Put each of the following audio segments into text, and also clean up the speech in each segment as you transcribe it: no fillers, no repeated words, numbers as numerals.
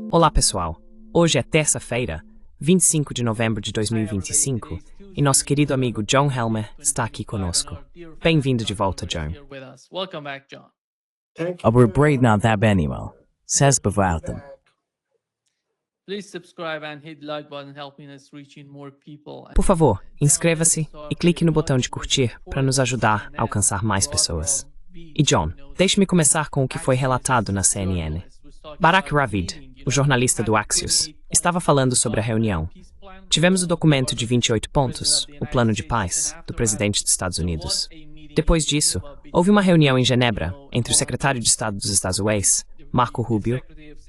Olá pessoal, hoje é terça-feira, 25 de novembro de 2025, e nosso querido amigo John Helmer está aqui conosco. Bem-vindo de volta, John. Obrigado na that animal. Says bavautam. Por favor, inscreva-se e clique no botão de curtir para nos ajudar a alcançar mais pessoas. E John, deixe-me começar com o que foi relatado na CNN. Barack Ravid, o jornalista do Axios, estava falando sobre a reunião. Tivemos o documento de 28 pontos, o plano de paz, do presidente dos Estados Unidos. Depois disso, houve uma reunião em Genebra entre o secretário de Estado dos Estados Unidos, Marco Rubio,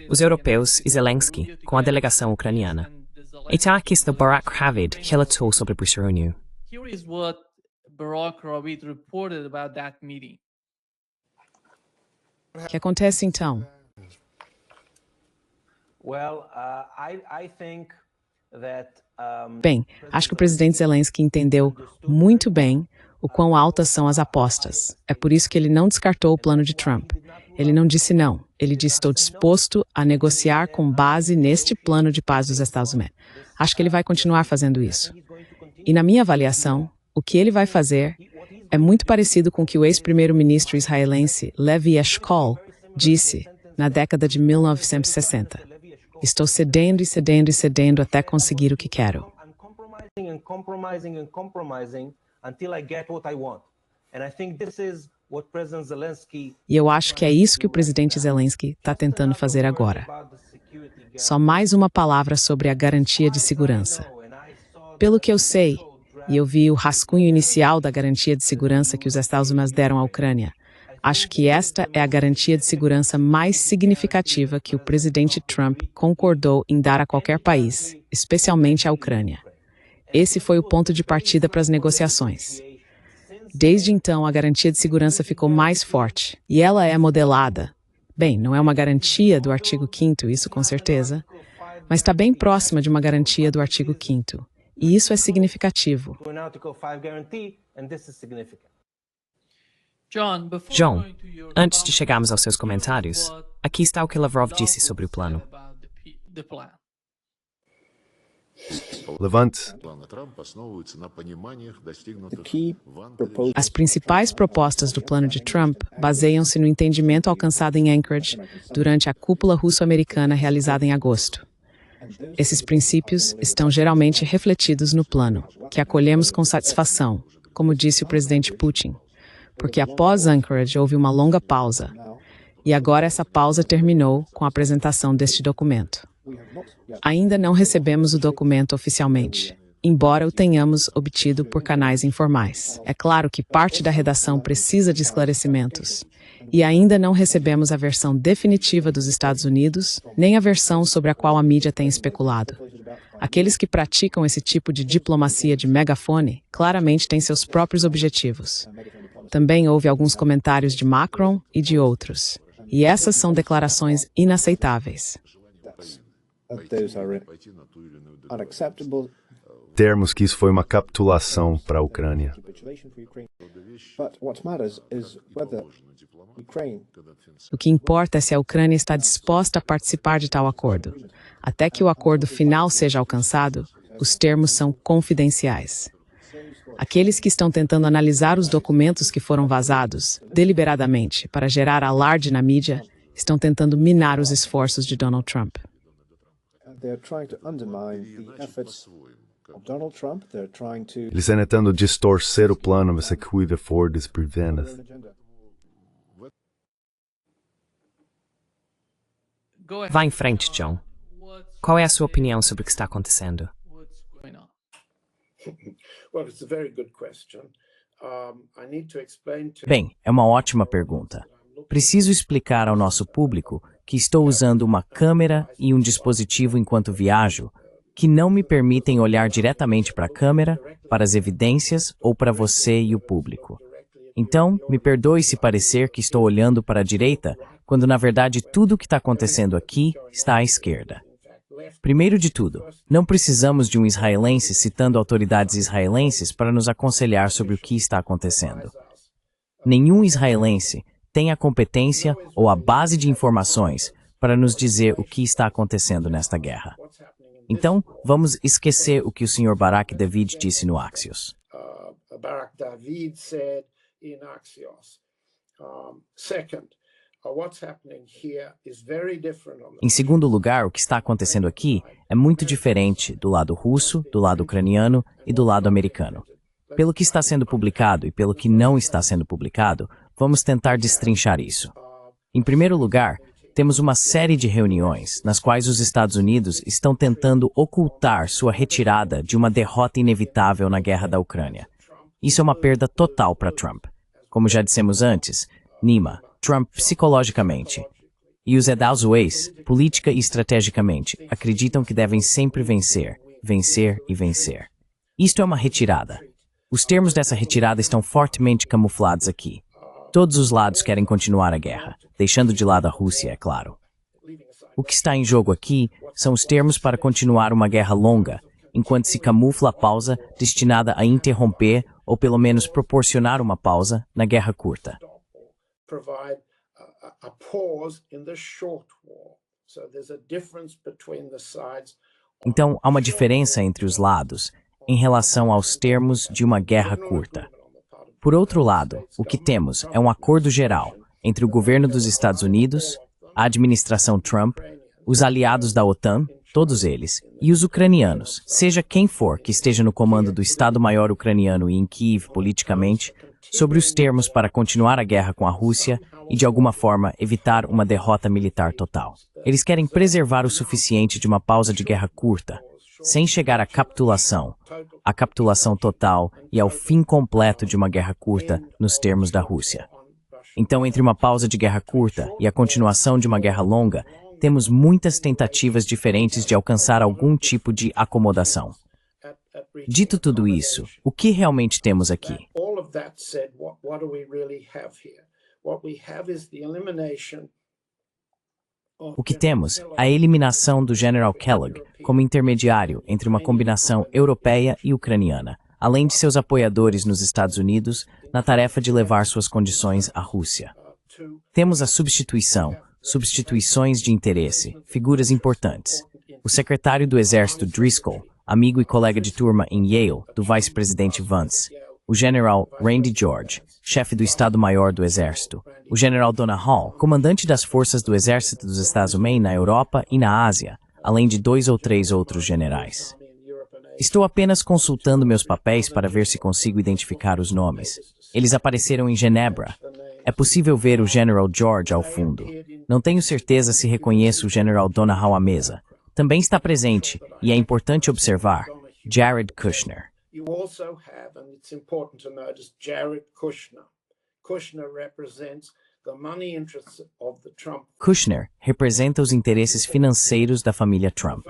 os europeus e Zelensky, com a delegação ucraniana. Então aqui está Barack Ravid relatou sobre essa reunião. Here is what Barack Ravid reported about that meeting. O que acontece então? Bem, acho que o presidente Zelensky entendeu muito bem o quão altas são as apostas. É por isso que ele não descartou o plano de Trump. Ele não disse não. Ele disse: estou disposto a negociar com base neste plano de paz dos Estados Unidos. Acho que ele vai continuar fazendo isso. E na minha avaliação, o que ele vai fazer é muito parecido com o que o ex-primeiro-ministro israelense Levi Eshkol disse na década de 1960. Estou cedendo e cedendo e cedendo até conseguir o que quero. E eu acho que é isso que o presidente Zelensky está tentando fazer agora. Só mais uma palavra sobre a garantia de segurança. Pelo que eu sei, e eu vi o rascunho inicial da garantia de segurança que os Estados Unidos deram à Ucrânia, acho que esta é a garantia de segurança mais significativa que o presidente Trump concordou em dar a qualquer país, especialmente à Ucrânia. Esse foi o ponto de partida para as negociações. Desde então, a garantia de segurança ficou mais forte, e ela é modelada. Bem, não é uma garantia do artigo 5º, isso com certeza, mas está bem próxima de uma garantia do artigo 5º, e isso é significativo. John, antes de chegarmos aos seus comentários, aqui está o que Lavrov disse sobre o plano. Levante. As principais propostas do plano de Trump baseiam-se no entendimento alcançado em Anchorage durante a cúpula russo-americana realizada em agosto. Esses princípios estão geralmente refletidos no plano, que acolhemos com satisfação, como disse o presidente Putin, porque após Anchorage houve uma longa pausa, e agora essa pausa terminou com a apresentação deste documento. Ainda não recebemos o documento oficialmente, embora o tenhamos obtido por canais informais. É claro que parte da redação precisa de esclarecimentos, e ainda não recebemos a versão definitiva dos Estados Unidos, nem a versão sobre a qual a mídia tem especulado. Aqueles que praticam esse tipo de diplomacia de megafone claramente têm seus próprios objetivos. Também houve alguns comentários de Macron e de outros, e essas são declarações inaceitáveis. Termos que isso foi uma capitulação para a Ucrânia. O que importa é se a Ucrânia está disposta a participar de tal acordo. Até que o acordo final seja alcançado, os termos são confidenciais. Aqueles que estão tentando analisar os documentos que foram vazados, deliberadamente, para gerar alarde na mídia, estão tentando minar os esforços de Donald Trump. Eles estão tentando distorcer o plano, mas que cuida for desprevenido. Vá em frente, John. Qual é a sua opinião sobre o que está acontecendo? Bem, é uma ótima pergunta. Preciso explicar ao nosso público que estou usando uma câmera e um dispositivo enquanto viajo que não me permitem olhar diretamente para a câmera, para as evidências ou para você e o público. Então, me perdoe se parecer que estou olhando para a direita, quando na verdade tudo o que está acontecendo aqui está à esquerda. Primeiro de tudo, não precisamos de um israelense citando autoridades israelenses para nos aconselhar sobre o que está acontecendo. Nenhum israelense tem a competência ou a base de informações para nos dizer o que está acontecendo nesta guerra. Então, vamos esquecer o que o Sr. Barak David disse no Axios. Barak David said in Axios. Second, what's happening here is very different on the... Em segundo lugar, o que está acontecendo aqui é muito diferente do lado russo, do lado ucraniano e do lado americano. Pelo que está sendo publicado e pelo que não está sendo publicado, vamos tentar destrinchar isso. Em primeiro lugar, temos uma série de reuniões nas quais os Estados Unidos estão tentando ocultar sua retirada de uma derrota inevitável na guerra da Ucrânia. Isso é uma perda total para Trump. Como já dissemos antes, Nima, Trump psicologicamente e os Edazueis, política e estrategicamente, acreditam que devem sempre vencer, vencer e vencer. Isto é uma retirada. Os termos dessa retirada estão fortemente camuflados aqui. Todos os lados querem continuar a guerra, deixando de lado a Rússia, é claro. O que está em jogo aqui são os termos para continuar uma guerra longa, enquanto se camufla a pausa destinada a interromper ou pelo menos proporcionar uma pausa na guerra curta. Então, há uma diferença entre os lados em relação aos termos de uma guerra curta. Por outro lado, o que temos é um acordo geral entre o governo dos Estados Unidos, a administração Trump, os aliados da OTAN, todos eles, e os ucranianos, seja quem for que esteja no comando do Estado-Maior ucraniano e em Kiev politicamente, sobre os termos para continuar a guerra com a Rússia e, de alguma forma, evitar uma derrota militar total. Eles querem preservar o suficiente de uma pausa de guerra curta, sem chegar à capitulação, a capitulação total e ao fim completo de uma guerra curta nos termos da Rússia. Então, entre uma pausa de guerra curta e a continuação de uma guerra longa, temos muitas tentativas diferentes de alcançar algum tipo de acomodação. Dito tudo isso, o que realmente temos aqui? O que temos é a eliminação do General Kellogg como intermediário entre uma combinação europeia e ucraniana, além de seus apoiadores nos Estados Unidos na tarefa de levar suas condições à Rússia. Temos a substituições de interesse, figuras importantes. O secretário do Exército Driscoll, amigo e colega de turma em Yale do vice-presidente Vance. O general Randy George, chefe do Estado-Maior do Exército. O general Donna Hall, comandante das forças do Exército dos Estados Unidos na Europa e na Ásia, além de 2 ou 3 outros generais. Estou apenas consultando meus papéis para ver se consigo identificar os nomes. Eles apareceram em Genebra. É possível ver o General George ao fundo. Não tenho certeza se reconheço o General Donna Hall à mesa. Também está presente, e é importante observar, Jared Kushner. You also have, and it's important to notice, Jared Kushner. Kushner represents the money interests of the Trump. Kushner representa os interesses financeiros da família Trump.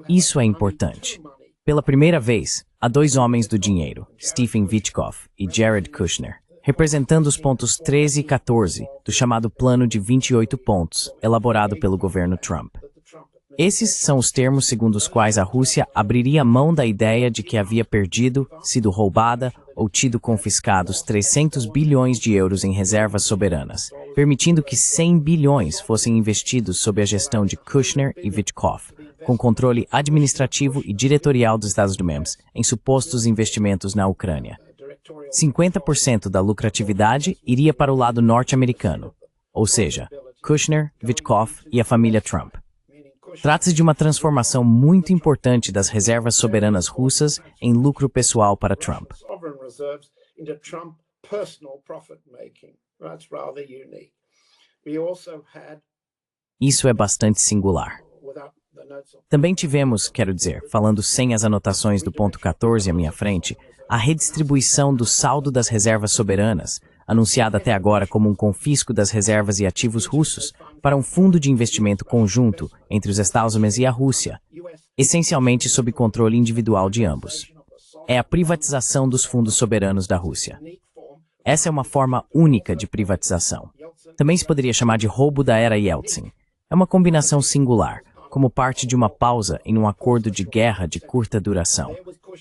Isso é importante. Pela primeira vez, há 2 homens do dinheiro, Stephen Witkoff e Jared Kushner, representando os pontos 13 e 14 do chamado Plano de 28 pontos, elaborado pelo governo Trump. Esses são os termos segundo os quais a Rússia abriria mão da ideia de que havia perdido, sido roubada ou tido confiscados 300 bilhões de euros em reservas soberanas, permitindo que 100 bilhões fossem investidos sob a gestão de Kushner e Witkoff, com controle administrativo e diretorial dos Estados Unidos em supostos investimentos na Ucrânia. 50% da lucratividade iria para o lado norte-americano, ou seja, Kushner, Witkoff e a família Trump. Trata-se de uma transformação muito importante das reservas soberanas russas em lucro pessoal para Trump. Isso é bastante singular. Também tivemos, quero dizer, falando sem as anotações do ponto 14 à minha frente, a redistribuição do saldo das reservas soberanas, anunciada até agora como um confisco das reservas e ativos russos, para um fundo de investimento conjunto entre os Estados Unidos e a Rússia, essencialmente sob controle individual de ambos. É a privatização dos fundos soberanos da Rússia. Essa é uma forma única de privatização. Também se poderia chamar de roubo da era Yeltsin. É uma combinação singular, como parte de uma pausa em um acordo de guerra de curta duração.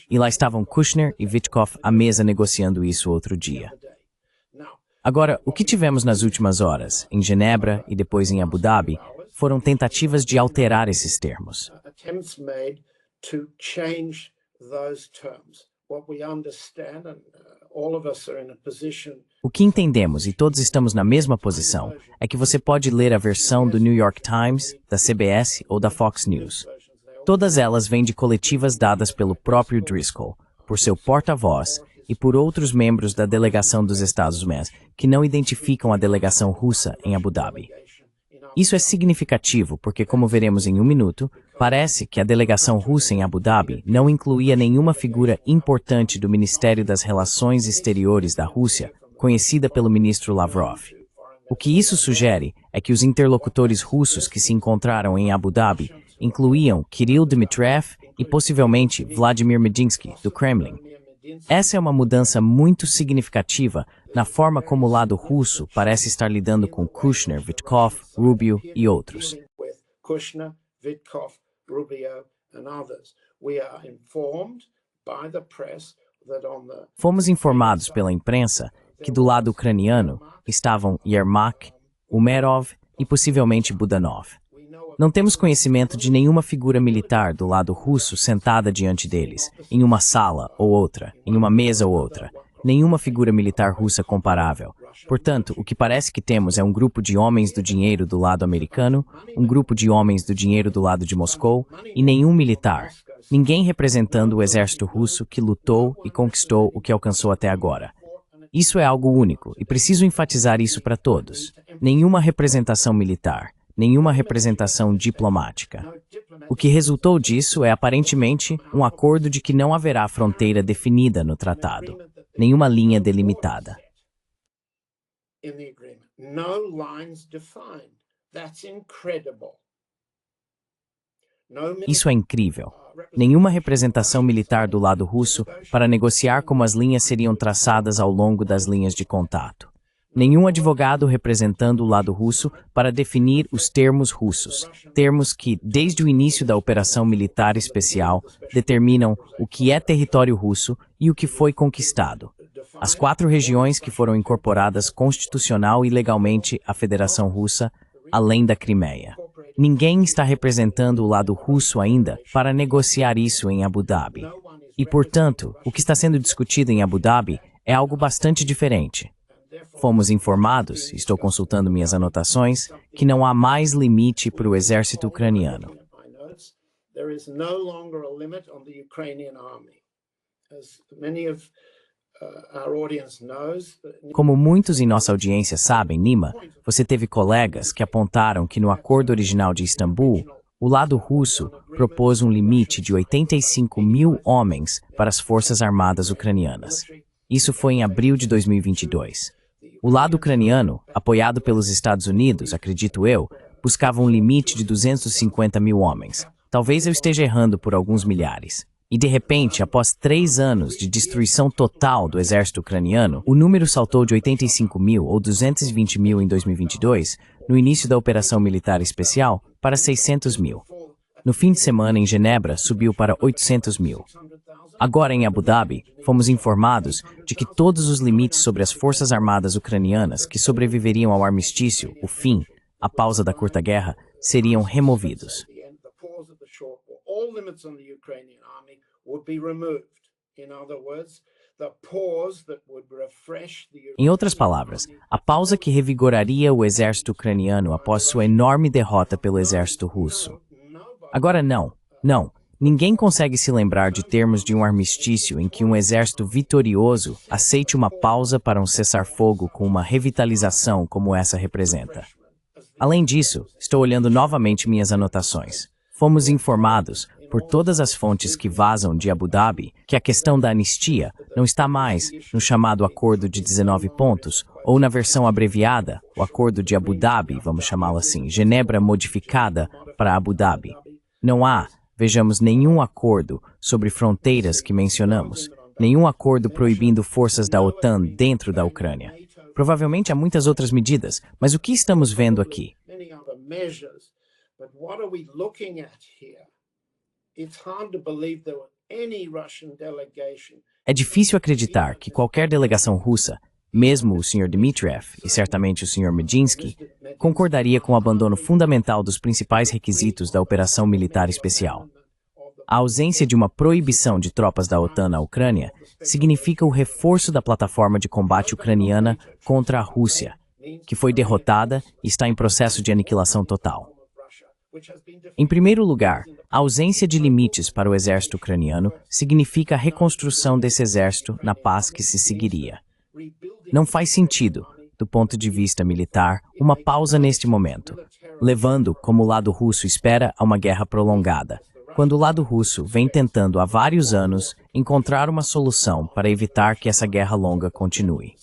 E lá estavam Kushner e Witkoff à mesa negociando isso outro dia. Agora, o que tivemos nas últimas horas, em Genebra e depois em Abu Dhabi, foram tentativas de alterar esses termos. Attempts made to change those terms. What we understand, and all of us are in a position. O que entendemos, e todos estamos na mesma posição, é que você pode ler a versão do New York Times, da CBS ou da Fox News. Todas elas vêm de coletivas dadas pelo próprio Driscoll, por seu porta-voz e por outros membros da delegação dos Estados Unidos que não identificam a delegação russa em Abu Dhabi. Isso é significativo porque, como veremos em um minuto, parece que a delegação russa em Abu Dhabi não incluía nenhuma figura importante do Ministério das Relações Exteriores da Rússia, conhecida pelo ministro Lavrov. O que isso sugere é que os interlocutores russos que se encontraram em Abu Dhabi incluíam Kirill Dmitriev e possivelmente Vladimir Medinsky, do Kremlin. Essa é uma mudança muito significativa na forma como o lado russo parece estar lidando com Kushner, Witkoff, Rubio e outros. Kushner, Witkoff, Rubio, and others. We are informed by the press that on the... Fomos informados pela imprensa que do lado ucraniano estavam Yermak, Umerov e possivelmente Budanov. Não temos conhecimento de nenhuma figura militar do lado russo sentada diante deles, em uma sala ou outra, em uma mesa ou outra. Nenhuma figura militar russa comparável. Portanto, o que parece que temos é um grupo de homens do dinheiro do lado americano, um grupo de homens do dinheiro do lado de Moscou, e nenhum militar. Ninguém representando o exército russo que lutou e conquistou o que alcançou até agora. Isso é algo único, e preciso enfatizar isso para todos. Nenhuma representação militar. Nenhuma representação diplomática. O que resultou disso é aparentemente um acordo de que não haverá fronteira definida no tratado, nenhuma linha delimitada. Isso é incrível. Nenhuma representação militar do lado russo para negociar como as linhas seriam traçadas ao longo das linhas de contato. Nenhum advogado representando o lado russo para definir os termos russos, termos que, desde o início da operação militar especial, determinam o que é território russo e o que foi conquistado. As 4 regiões que foram incorporadas constitucional e legalmente à Federação Russa, além da Crimeia. Ninguém está representando o lado russo ainda para negociar isso em Abu Dhabi. E, portanto, o que está sendo discutido em Abu Dhabi é algo bastante diferente. Fomos informados, estou consultando minhas anotações, que não há mais limite para o exército ucraniano. Como muitos em nossa audiência sabem, Nima, você teve colegas que apontaram que no acordo original de Istambul, o lado russo propôs um limite de 85.000 homens para as forças armadas ucranianas. Isso foi em abril de 2022. O lado ucraniano, apoiado pelos Estados Unidos, acredito eu, buscava um limite de 250.000 homens. Talvez eu esteja errando por alguns milhares. E de repente, após 3 anos de destruição total do exército ucraniano, o número saltou de 85.000 ou 220.000 em 2022, no início da operação militar especial, para 600.000. No fim de semana, em Genebra, subiu para 800.000. Agora, em Abu Dhabi, fomos informados de que todos os limites sobre as forças armadas ucranianas que sobreviveriam ao armistício, o fim, a pausa da curta guerra, seriam removidos. Em outras palavras, a pausa que revigoraria o exército ucraniano após sua enorme derrota pelo exército russo. Agora não. Ninguém consegue se lembrar de termos de um armistício em que um exército vitorioso aceite uma pausa para um cessar-fogo com uma revitalização como essa representa. Além disso, estou olhando novamente minhas anotações. Fomos informados, por todas as fontes que vazam de Abu Dhabi, que a questão da anistia não está mais no chamado Acordo de 19 pontos, ou na versão abreviada, o Acordo de Abu Dhabi, vamos chamá-lo assim, Genebra modificada para Abu Dhabi. Não há, vejamos, nenhum acordo sobre fronteiras que mencionamos, nenhum acordo proibindo forças da OTAN dentro da Ucrânia. Provavelmente há muitas outras medidas, mas o que estamos vendo aqui? É difícil acreditar que qualquer delegação russa, Mesmo o Sr. Dmitriev e certamente o Sr. Medinsky concordaria com o abandono fundamental dos principais requisitos da operação militar especial. A ausência de uma proibição de tropas da OTAN na Ucrânia significa o reforço da plataforma de combate ucraniana contra a Rússia, que foi derrotada e está em processo de aniquilação total. Em primeiro lugar, a ausência de limites para o exército ucraniano significa a reconstrução desse exército na paz que se seguiria. Não faz sentido, do ponto de vista militar, uma pausa neste momento, levando, como o lado russo espera, a uma guerra prolongada, quando o lado russo vem tentando há vários anos encontrar uma solução para evitar que essa guerra longa continue.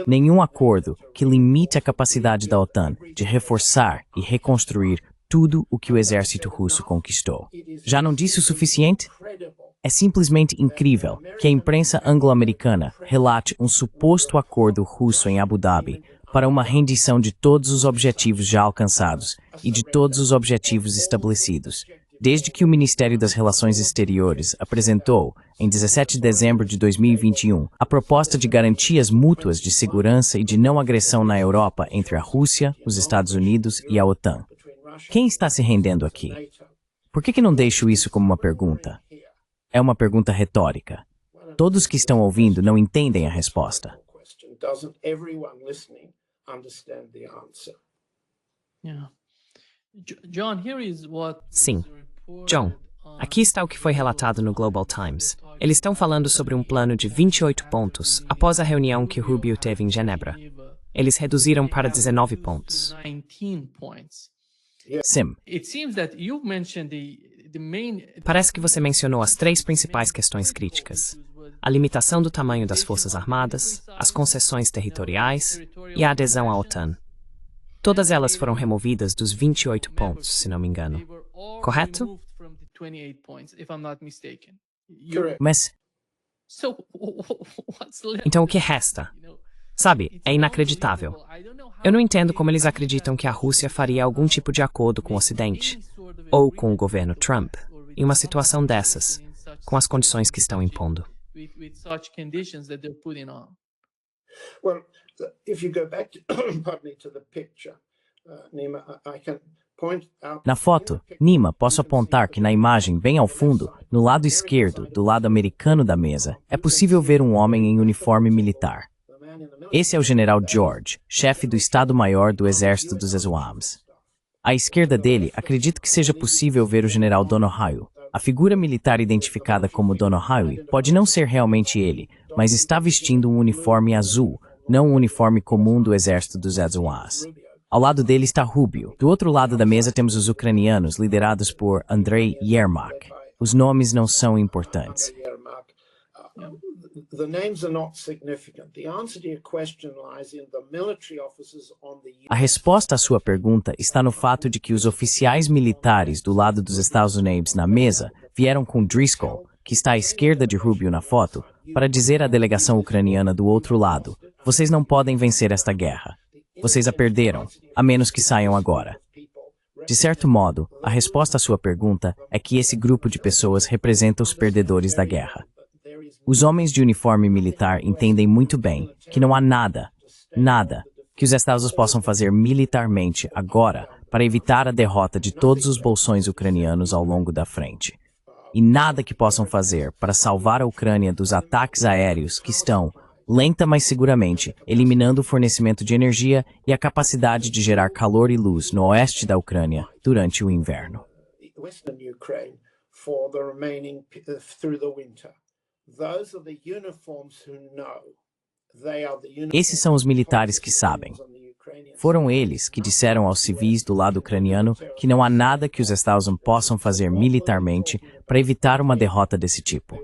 Nenhum acordo que limite a capacidade da OTAN de reforçar e reconstruir tudo o que o exército russo conquistou. Já não disse o suficiente? É simplesmente incrível que a imprensa anglo-americana relate um suposto acordo russo em Abu Dhabi para uma rendição de todos os objetivos já alcançados e de todos os objetivos estabelecidos, desde que o Ministério das Relações Exteriores apresentou, em 17 de dezembro de 2021, a proposta de garantias mútuas de segurança e de não agressão na Europa entre a Rússia, os Estados Unidos e a OTAN. Quem está se rendendo aqui? Por que não deixo isso como uma pergunta? É uma pergunta retórica. Todos que estão ouvindo não entendem a resposta. Sim. John, aqui está o que foi relatado no Global Times. Eles estão falando sobre um plano de 28 pontos após a reunião que Rubio teve em Genebra. Eles reduziram para 19 pontos. Sim. Parece que você mencionou as três principais questões críticas: a limitação do tamanho das Forças Armadas, as concessões territoriais e a adesão à OTAN. Todas elas foram removidas dos 28 pontos, se não me engano. Correto? Mas então o que resta? Sabe, é inacreditável. Eu não entendo como eles acreditam que a Rússia faria algum tipo de acordo com o Ocidente, ou com o governo Trump, em uma situação dessas, com as condições que estão impondo. na foto, Nima, posso apontar que na imagem bem ao fundo, no lado esquerdo, do lado americano da mesa, é possível ver um homem em uniforme militar. Esse é o general George, chefe do Estado-Maior do Exército dos Azawams. À esquerda dele, acredito que seja possível ver o general Donohue. A figura militar identificada como Donohue pode não ser realmente ele, mas está vestindo um uniforme azul, não um uniforme comum do Exército dos Azawams. Ao lado dele está Rubio. Do outro lado da mesa temos os ucranianos, liderados por Andrei Yermak. Os nomes não são importantes. A resposta à sua pergunta está no fato de que os oficiais militares do lado dos Estados Unidos na mesa vieram com Driscoll, que está à esquerda de Rubio na foto, para dizer à delegação ucraniana do outro lado: vocês não podem vencer esta guerra. Vocês a perderam, a menos que saiam agora. De certo modo, a resposta à sua pergunta é que esse grupo de pessoas representa os perdedores da guerra. Os homens de uniforme militar entendem muito bem que não há nada que os Estados Unidos possam fazer militarmente agora para evitar a derrota de todos os bolsões ucranianos ao longo da frente. E nada que possam fazer para salvar a Ucrânia dos ataques aéreos que estão, lenta mas seguramente, eliminando o fornecimento de energia e a capacidade de gerar calor e luz no oeste da Ucrânia durante o inverno. Esses são os militares que sabem. Foram eles que disseram aos civis do lado ucraniano que não há nada que os Estados Unidos possam fazer militarmente para evitar uma derrota desse tipo.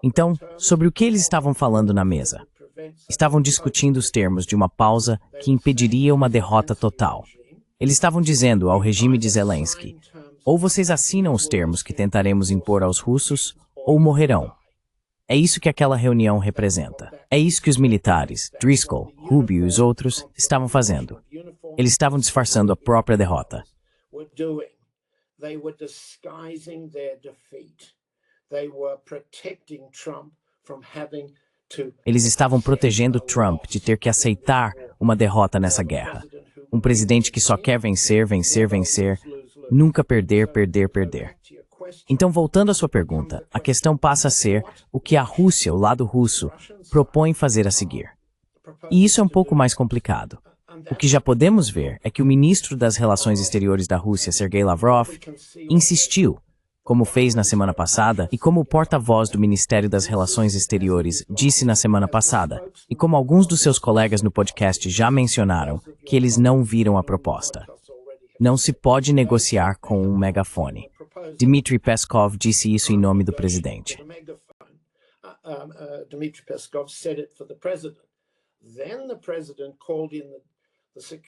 Então, sobre o que eles estavam falando na mesa? Estavam discutindo os termos de uma pausa que impediria uma derrota total. Eles estavam dizendo ao regime de Zelensky: ou vocês assinam os termos que tentaremos impor aos russos, ou morrerão. É isso que aquela reunião representa. É isso que os militares, Driscoll, Rubio e os outros, estavam fazendo. Eles estavam disfarçando a própria derrota. they were disguising their defeat. They were protecting Trump from having to. Eles estavam protegendo Trump de ter que aceitar uma derrota nessa guerra. Um presidente que só quer vencer, vencer, vencer, nunca perder, perder, perder. Então, voltando à sua pergunta, a questão passa a ser o que a Rússia, o lado russo, propõe fazer a seguir. E isso é um pouco mais complicado. O que já podemos ver é que o ministro das Relações Exteriores da Rússia, Sergei Lavrov, insistiu, como fez na semana passada, e como o porta-voz do Ministério das Relações Exteriores disse na semana passada, e como alguns dos seus colegas no podcast já mencionaram, que eles não viram a proposta. Não se pode negociar com um megafone. Dmitry Peskov disse isso em nome do presidente. Dmitry Peskov said it for the president. Then the president called in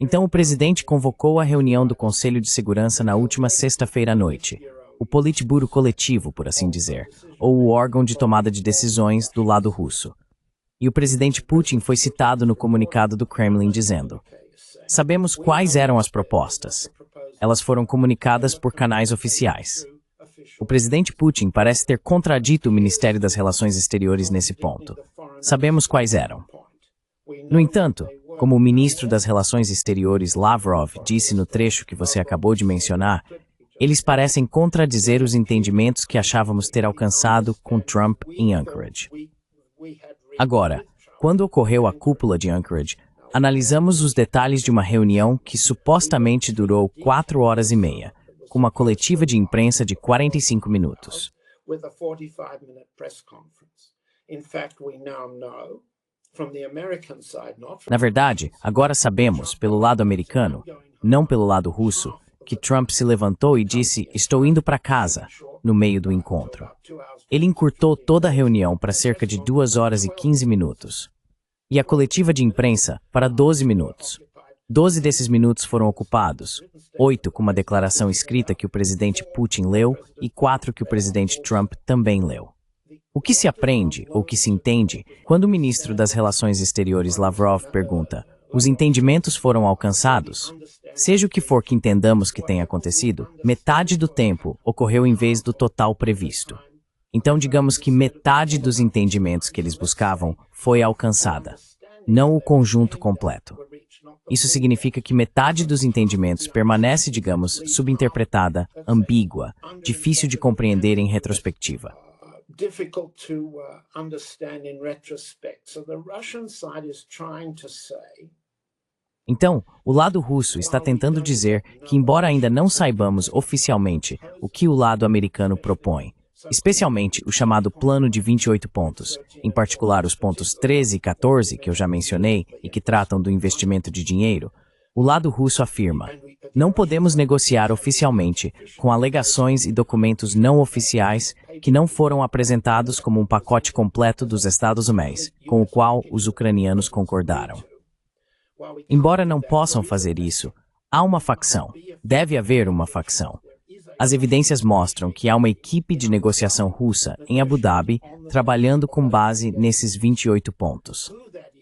Então o presidente convocou a reunião do Conselho de Segurança na última sexta-feira à noite, o Politburo coletivo, por assim dizer, ou o órgão de tomada de decisões do lado russo. E o presidente Putin foi citado no comunicado do Kremlin dizendo: "Sabemos quais eram as propostas. Elas foram comunicadas por canais oficiais." O presidente Putin parece ter contradito o Ministério das Relações Exteriores nesse ponto. Sabemos quais eram. No entanto, como o ministro das Relações Exteriores Lavrov disse no trecho que você acabou de mencionar, eles parecem contradizer os entendimentos que achávamos ter alcançado com Trump em Anchorage. Agora, quando ocorreu a cúpula de Anchorage, analisamos os detalhes de uma reunião que supostamente durou 4 horas e meia, com uma coletiva de imprensa de 45 minutos. Na verdade, agora sabemos, pelo lado americano, não pelo lado russo, que Trump se levantou e disse: "Estou indo para casa", no meio do encontro. Ele encurtou toda a reunião para cerca de 2 horas e 15 minutos. E a coletiva de imprensa para 12 minutos. 12 desses minutos foram ocupados, 8 com uma declaração escrita que o presidente Putin leu e 4 que o presidente Trump também leu. O que se aprende, ou que se entende, quando o ministro das Relações Exteriores Lavrov pergunta: "Os entendimentos foram alcançados?" Seja o que for que entendamos que tenha acontecido, metade do tempo ocorreu em vez do total previsto. Então digamos que metade dos entendimentos que eles buscavam foi alcançada, não o conjunto completo. Isso significa que metade dos entendimentos permanece, digamos, subinterpretada, ambígua, difícil de compreender em retrospectiva. Difficult to understand in retrospect. So the Russian side is trying to say. Então, o lado russo está tentando dizer que, embora ainda não saibamos oficialmente o que o lado americano propõe, especialmente o chamado Plano de 28 pontos, em particular os pontos 13 e 14 que eu já mencionei e que tratam do investimento de dinheiro, o lado russo afirma: "Não podemos negociar oficialmente com alegações e documentos não oficiais que não foram apresentados como um pacote completo dos Estados Unidos, com o qual os ucranianos concordaram." Embora não possam fazer isso, há uma facção. Deve haver uma facção. As evidências mostram que há uma equipe de negociação russa em Abu Dhabi trabalhando com base nesses 28 pontos.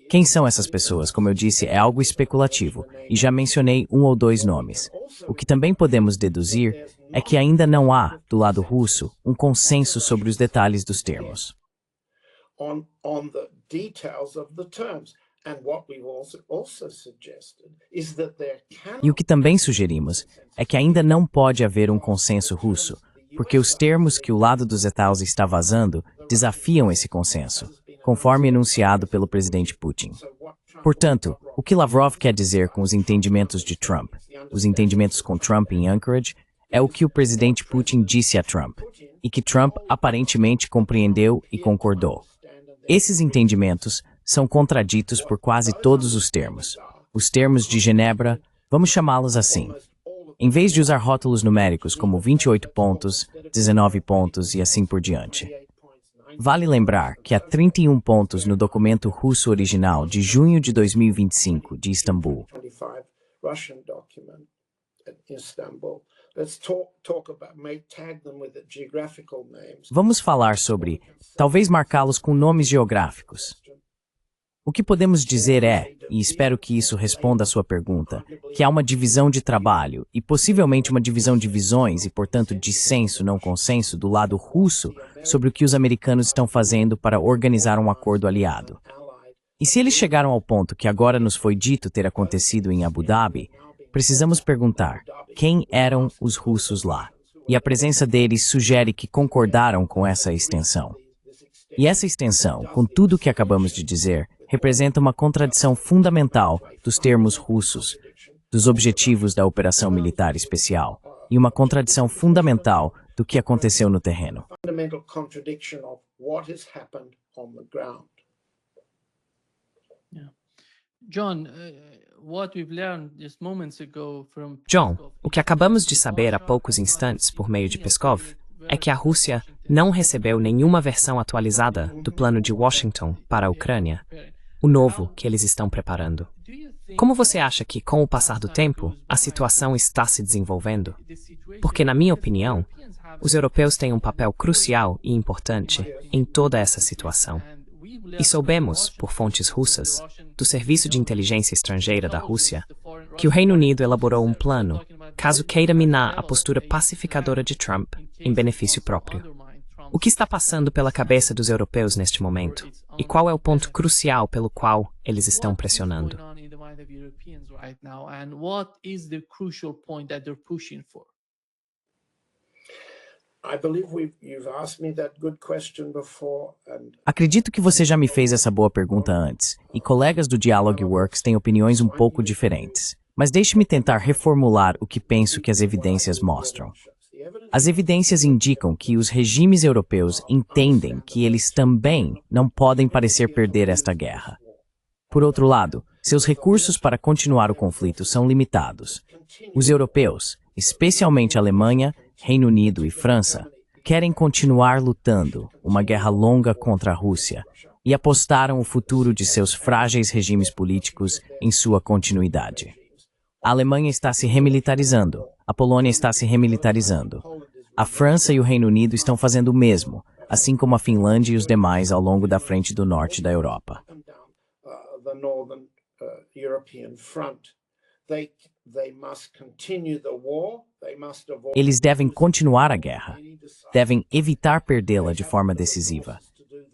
Quem são essas pessoas, como eu disse, é algo especulativo, e já mencionei 1 ou 2 nomes. O que também podemos deduzir é que ainda não há, do lado russo, um consenso sobre os detalhes dos termos. E o que também sugerimos é que ainda não pode haver um consenso russo, porque os termos que o lado dos Estados está vazando desafiam esse consenso, conforme enunciado pelo presidente Putin. Portanto, o que Lavrov quer dizer com os entendimentos de Trump, os entendimentos com Trump em Anchorage, é o que o presidente Putin disse a Trump, e que Trump aparentemente compreendeu e concordou. Esses entendimentos são contraditos por quase todos os termos. Os termos de Genebra, vamos chamá-los assim. Em vez de usar rótulos numéricos como 28 pontos, 19 pontos e assim por diante. Vale lembrar que há 31 pontos no documento russo original de junho de 2025 de Istambul. Vamos falar sobre, talvez marcá-los com nomes geográficos. O que podemos dizer é, e espero que isso responda à sua pergunta, que há uma divisão de trabalho e possivelmente uma divisão de visões e, portanto, dissenso, não consenso, do lado russo sobre o que os americanos estão fazendo para organizar um acordo aliado. E se eles chegaram ao ponto que agora nos foi dito ter acontecido em Abu Dhabi, precisamos perguntar quem eram os russos lá. E a presença deles sugere que concordaram com essa extensão. E essa extensão, com tudo o que acabamos de dizer, representa uma contradição fundamental dos termos russos, dos objetivos da operação militar especial, e uma contradição fundamental do que aconteceu no terreno. John, o que acabamos de saber há poucos instantes por meio de Peskov é que a Rússia não recebeu nenhuma versão atualizada do plano de Washington para a Ucrânia, o novo que eles estão preparando. Como você acha que, com o passar do tempo, a situação está se desenvolvendo? Porque, na minha opinião, os europeus têm um papel crucial e importante em toda essa situação. E soubemos, por fontes russas, do Serviço de Inteligência Estrangeira da Rússia, que o Reino Unido elaborou um plano, caso queira minar a postura pacificadora de Trump em benefício próprio. O que está passando pela cabeça dos europeus neste momento? E qual é o ponto crucial pelo qual eles estão pressionando? Acredito que você já me fez essa boa pergunta antes, e colegas do Dialogue Works têm opiniões um pouco diferentes. Mas deixe-me tentar reformular o que penso que as evidências mostram. As evidências indicam que os regimes europeus entendem que eles também não podem parecer perder esta guerra. Por outro lado, seus recursos para continuar o conflito são limitados. Os europeus, especialmente a Alemanha, Reino Unido e França, querem continuar lutando uma guerra longa contra a Rússia e apostaram o futuro de seus frágeis regimes políticos em sua continuidade. A Alemanha está se remilitarizando, a Polônia está se remilitarizando. A França e o Reino Unido estão fazendo o mesmo, assim como a Finlândia e os demais ao longo da frente do norte da Europa. Eles devem continuar a guerra, devem evitar perdê-la de forma decisiva.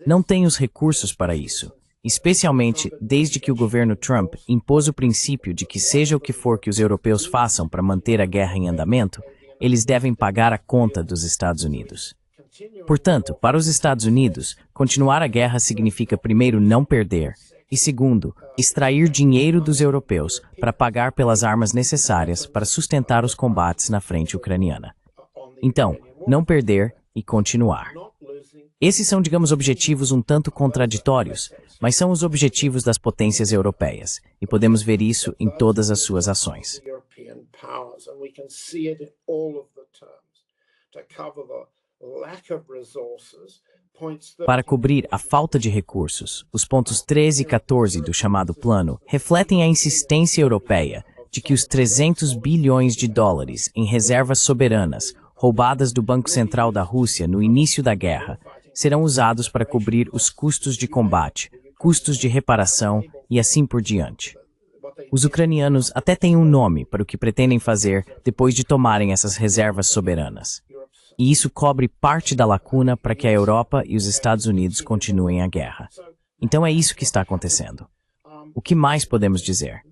Não têm os recursos para isso, especialmente desde que o governo Trump impôs o princípio de que seja o que for que os europeus façam para manter a guerra em andamento, eles devem pagar a conta dos Estados Unidos. Portanto, para os Estados Unidos, continuar a guerra significa, primeiro, não perder, e segundo, extrair dinheiro dos europeus para pagar pelas armas necessárias para sustentar os combates na frente ucraniana. Então, não perder e continuar. Esses são, digamos, objetivos um tanto contraditórios, mas são os objetivos das potências europeias, e podemos ver isso em todas as suas ações. Para cobrir a falta de recursos, os pontos 13 e 14 do chamado plano refletem a insistência europeia de que os 300 bilhões de dólares em reservas soberanas roubadas do Banco Central da Rússia no início da guerra serão usados para cobrir os custos de combate, custos de reparação e assim por diante. Os ucranianos até têm um nome para o que pretendem fazer depois de tomarem essas reservas soberanas. E isso cobre parte da lacuna para que a Europa e os Estados Unidos continuem a guerra. Então é isso que está acontecendo. O que mais podemos dizer?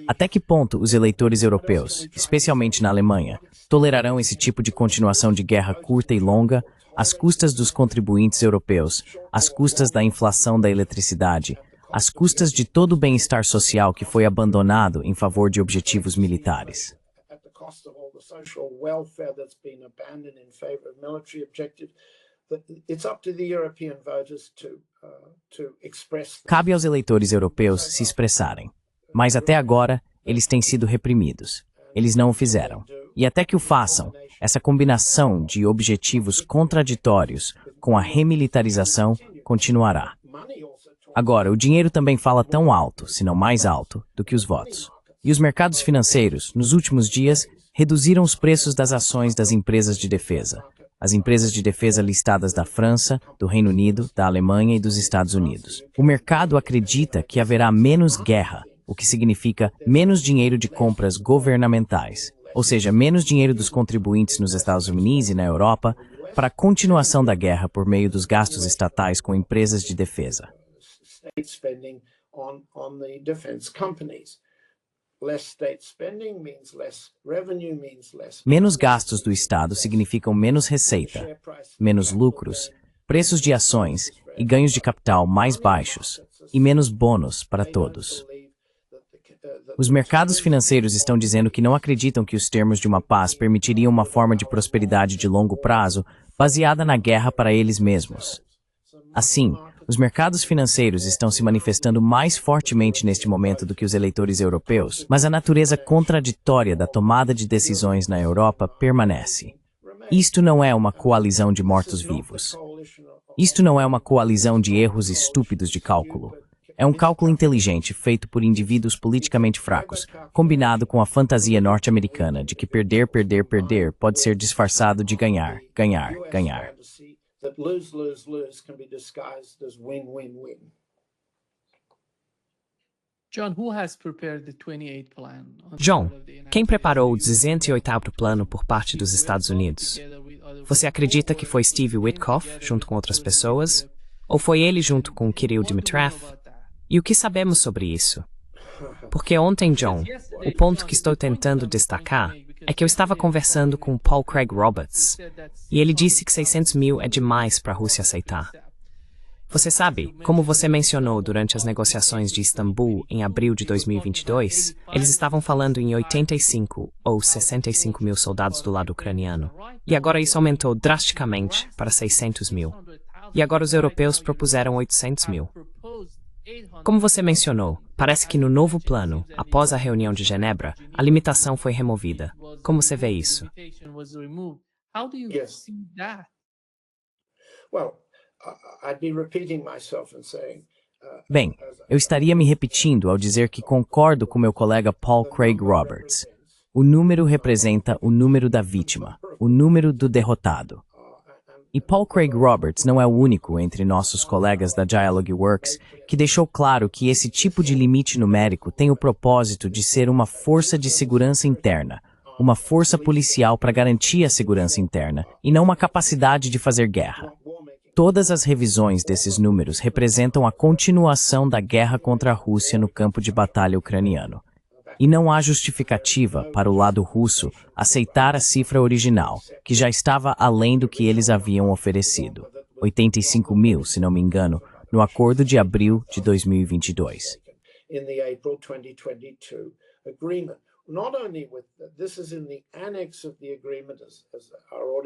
Até que ponto os eleitores europeus, especialmente na Alemanha, tolerarão esse tipo de continuação de guerra curta e longa, às custas dos contribuintes europeus, às custas da inflação da eletricidade, às custas de todo o bem-estar social que foi abandonado em favor de objetivos militares? Cabe aos eleitores europeus se expressarem, mas até agora eles têm sido reprimidos. Eles não o fizeram. E até que o façam, essa combinação de objetivos contraditórios com a remilitarização continuará. Agora, o dinheiro também fala tão alto, se não mais alto, do que os votos. E os mercados financeiros, nos últimos dias, reduziram os preços das ações das empresas de defesa. as empresas de defesa listadas da França, do Reino Unido, da Alemanha e dos Estados Unidos. O mercado acredita que haverá menos guerra, o que significa menos dinheiro de compras governamentais, ou seja, menos dinheiro dos contribuintes nos Estados Unidos e na Europa para a continuação da guerra por meio dos gastos estatais com empresas de defesa. Menos gastos do Estado significam menos receita, menos lucros, preços de ações e ganhos de capital mais baixos, e menos bônus para todos. Os mercados financeiros estão dizendo que não acreditam que os termos de uma paz permitiriam uma forma de prosperidade de longo prazo baseada na guerra para eles mesmos. Assim, os mercados financeiros estão se manifestando mais fortemente neste momento do que os eleitores europeus, mas a natureza contraditória da tomada de decisões na Europa permanece. Isto não é uma coalizão de mortos-vivos. Isto não é uma coalizão de erros estúpidos de cálculo. É um cálculo inteligente feito por indivíduos politicamente fracos, combinado com a fantasia norte-americana de que perder, perder, perder pode ser disfarçado de ganhar, ganhar, ganhar. That lose, lose, lose can be disguised as win, win, win. John, quem preparou o 208º plano por parte dos Estados Unidos? Você acredita que foi Steve Witkoff, junto com outras pessoas? Ou foi ele junto com Kirill Dmitriev? E o que sabemos sobre isso? Porque ontem, John, o ponto que estou tentando destacar é que eu estava conversando com Paul Craig Roberts, e ele disse que 600 mil é demais para a Rússia aceitar. Você sabe, como você mencionou durante as negociações de Istambul em abril de 2022, eles estavam falando em 85 ou 65 mil soldados do lado ucraniano. E agora isso aumentou drasticamente para 600 mil. E agora os europeus propuseram 800 mil. Como você mencionou, parece que no novo plano, após a reunião de Genebra, a limitação foi removida. Como você vê isso? Yes. Well, I'd be repeating myself and saying, Bem, eu estaria me repetindo ao dizer que concordo com meu colega Paul Craig Roberts. O número representa o número da vítima, o número do derrotado. E Paul Craig Roberts não é o único entre nossos colegas da Dialogue Works que deixou claro que esse tipo de limite numérico tem o propósito de ser uma força de segurança interna, uma força policial para garantir a segurança interna, e não uma capacidade de fazer guerra. Todas as revisões desses números representam a continuação da guerra contra a Rússia no campo de batalha ucraniano. E não há justificativa para o lado russo aceitar a cifra original, que já estava além do que eles haviam oferecido, 85 mil, se não me engano, no acordo de abril de 2022.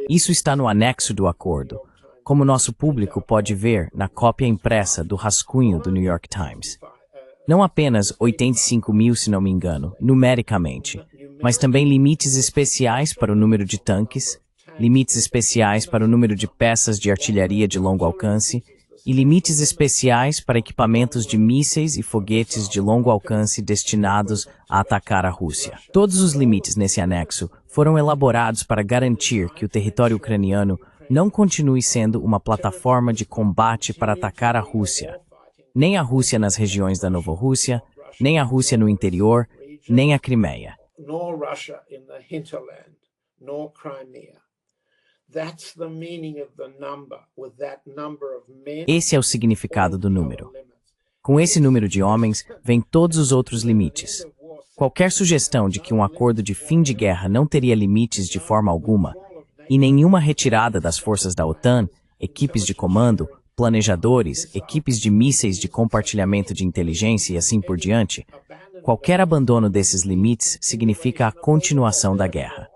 Isso está no anexo do acordo, como nosso público pode ver na cópia impressa do rascunho do New York Times. Não apenas 85 mil, se não me engano, numericamente, mas também limites especiais para o número de tanques, limites especiais para o número de peças de artilharia de longo alcance e limites especiais para equipamentos de mísseis e foguetes de longo alcance destinados a atacar a Rússia. Todos os limites nesse anexo foram elaborados para garantir que o território ucraniano não continue sendo uma plataforma de combate para atacar a Rússia. Nem a Rússia nas regiões da Novorússia, nem a Rússia no interior, nem a Crimeia. Esse é o significado do número. Com esse número de homens, vem todos os outros limites. Qualquer sugestão de que um acordo de fim de guerra não teria limites de forma alguma, e nenhuma retirada das forças da OTAN, equipes de comando, planejadores, equipes de mísseis de compartilhamento de inteligência e assim por diante, qualquer abandono desses limites significa a continuação da guerra.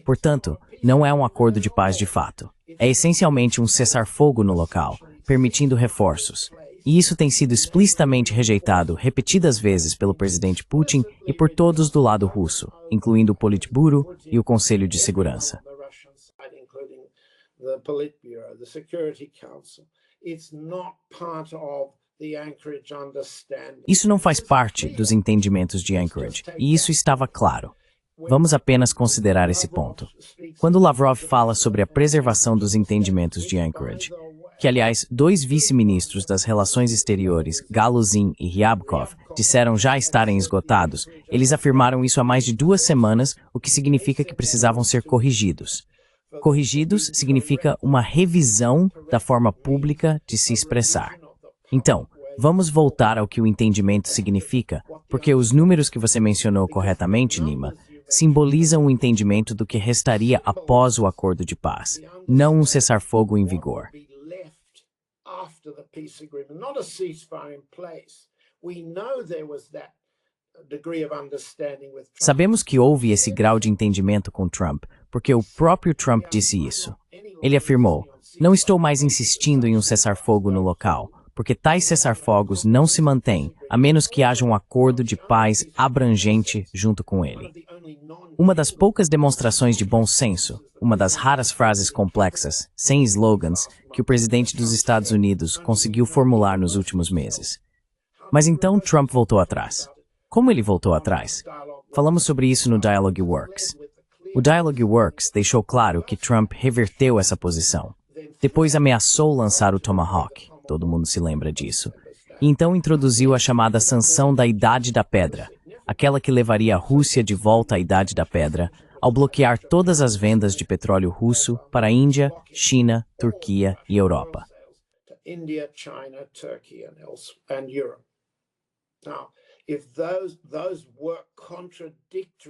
Portanto, não é um acordo de paz de fato. É essencialmente um cessar-fogo no local, permitindo reforços. E isso tem sido explicitamente rejeitado repetidas vezes pelo presidente Putin e por todos do lado russo, incluindo o Politburo e o Conselho de Segurança. Isso não faz parte dos entendimentos de Anchorage, e isso estava claro. Vamos apenas considerar esse ponto. Quando Lavrov fala sobre a preservação dos entendimentos de Anchorage, que, aliás, 2 vice-ministros das Relações Exteriores, Galuzin e Ryabkov, disseram já estarem esgotados, eles afirmaram isso há mais de 2 semanas, o que significa que precisavam ser corrigidos. Corrigidos significa uma revisão da forma pública de se expressar. Então, vamos voltar ao que o entendimento significa, porque os números que você mencionou corretamente, Nima, simbolizam o entendimento do que restaria após o acordo de paz, não um cessar-fogo em vigor. Sabemos que houve esse grau de entendimento com Trump, porque o próprio Trump disse isso. Ele afirmou: "Não estou mais insistindo em um cessar-fogo no local, porque tais cessar-fogos não se mantêm, a menos que haja um acordo de paz abrangente junto com ele." Uma das poucas demonstrações de bom senso, uma das raras frases complexas, sem slogans, que o presidente dos Estados Unidos conseguiu formular nos últimos meses. Mas então Trump voltou atrás. Como ele voltou atrás? Falamos sobre isso no Dialogue Works. O Dialogue Works deixou claro que Trump reverteu essa posição. Depois ameaçou lançar o Tomahawk, todo mundo se lembra disso, e então introduziu a chamada sanção da Idade da Pedra, aquela que levaria a Rússia de volta à Idade da Pedra, ao bloquear todas as vendas de petróleo russo para a Índia, China, Turquia e Europa.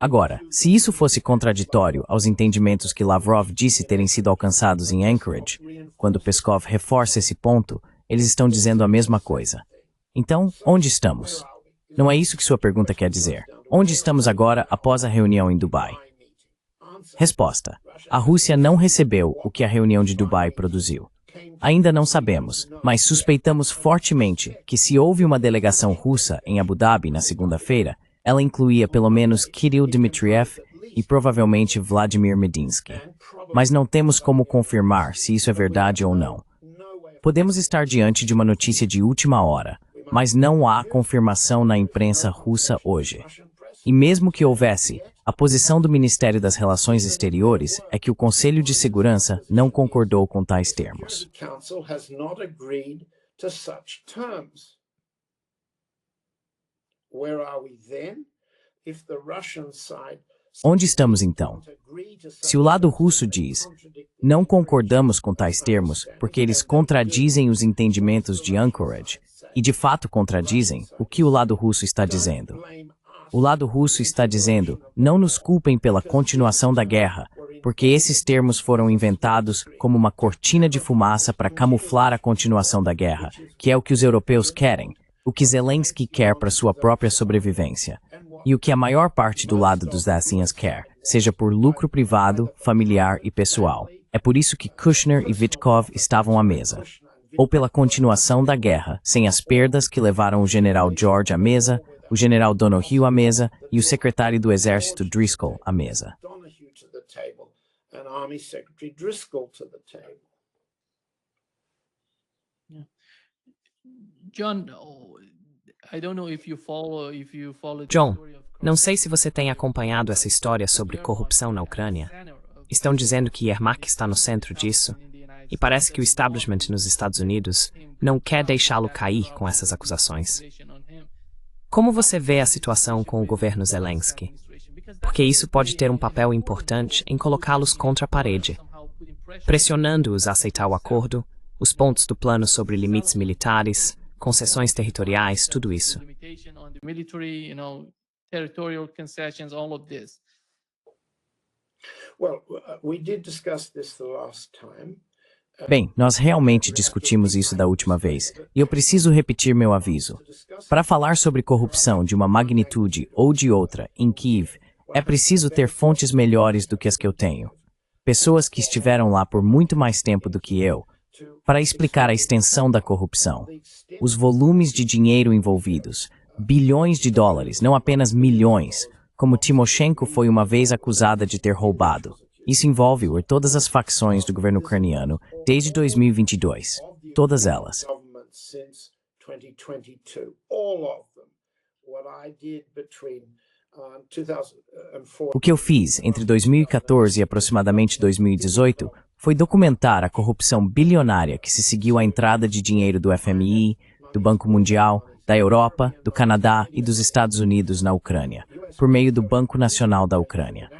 Agora, se isso fosse contraditório aos entendimentos que Lavrov disse terem sido alcançados em Anchorage, quando Peskov reforça esse ponto, eles estão dizendo a mesma coisa. Então, onde estamos? Não é isso que sua pergunta quer dizer. Onde estamos agora após a reunião em Dubai? Resposta: a Rússia não recebeu o que a reunião de Dubai produziu. Ainda não sabemos, mas suspeitamos fortemente que se houve uma delegação russa em Abu Dhabi na segunda-feira, ela incluía pelo menos Kirill Dmitriev e provavelmente Vladimir Medinsky. Mas não temos como confirmar se isso é verdade ou não. Podemos estar diante de uma notícia de última hora, mas não há confirmação na imprensa russa hoje. E mesmo que houvesse, a posição do Ministério das Relações Exteriores é que o Conselho de Segurança não concordou com tais termos. Onde estamos então? Se o lado russo diz: "Não concordamos com tais termos porque eles contradizem os entendimentos de Anchorage", e de fato contradizem, o que o lado russo está dizendo? O lado russo está dizendo: "Não nos culpem pela continuação da guerra, porque esses termos foram inventados como uma cortina de fumaça para camuflar a continuação da guerra, que é o que os europeus querem, o que Zelensky quer para sua própria sobrevivência, e o que a maior parte do lado dos Dacians quer, seja por lucro privado, familiar e pessoal. É por isso que Kushner e Vitkov estavam à mesa. Ou pela continuação da guerra, sem as perdas que levaram o general George à mesa, o general Donoghue à mesa e o secretário do Exército Driscoll à mesa." John, não sei se você tem acompanhado essa história sobre corrupção na Ucrânia. Estão dizendo que Yermak está no centro disso, e parece que o establishment nos Estados Unidos não quer deixá-lo cair com essas acusações. Como você vê a situação com o governo Zelensky? Porque isso pode ter um papel importante em colocá-los contra a parede, pressionando-os a aceitar o acordo, os pontos do plano sobre limites militares, concessões territoriais, tudo isso. Bem, nós realmente discutimos isso da última vez, e eu preciso repetir meu aviso. Para falar sobre corrupção de uma magnitude ou de outra em Kiev, é preciso ter fontes melhores do que as que eu tenho. Pessoas que estiveram lá por muito mais tempo do que eu, para explicar a extensão da corrupção, os volumes de dinheiro envolvidos, bilhões de dólares, não apenas milhões, como Timoshenko foi uma vez acusada de ter roubado. Isso envolve todas as facções do governo ucraniano desde 2022, todas elas. O que eu fiz entre 2014 e aproximadamente 2018 foi documentar a corrupção bilionária que se seguiu à entrada de dinheiro do FMI, do Banco Mundial, da Europa, do Canadá e dos Estados Unidos na Ucrânia, por meio do Banco Nacional da Ucrânia.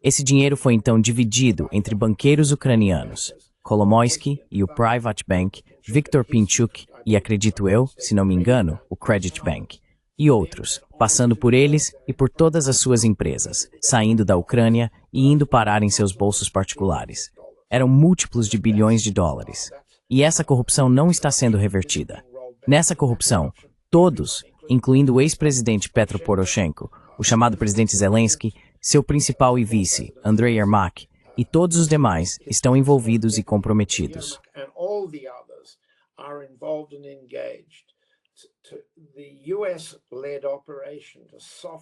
Esse dinheiro foi então dividido entre banqueiros ucranianos, Kolomoisky e o Private Bank, Viktor Pinchuk e, acredito eu, se não me engano, o Credit Bank, e outros, passando por eles e por todas as suas empresas, saindo da Ucrânia e indo parar em seus bolsos particulares. Eram múltiplos de bilhões de dólares. E essa corrupção não está sendo revertida. Nessa corrupção, todos, incluindo o ex-presidente Petro Poroshenko, o chamado presidente Zelensky, seu principal e vice, Andrei Yermak, e todos os demais estão envolvidos e comprometidos.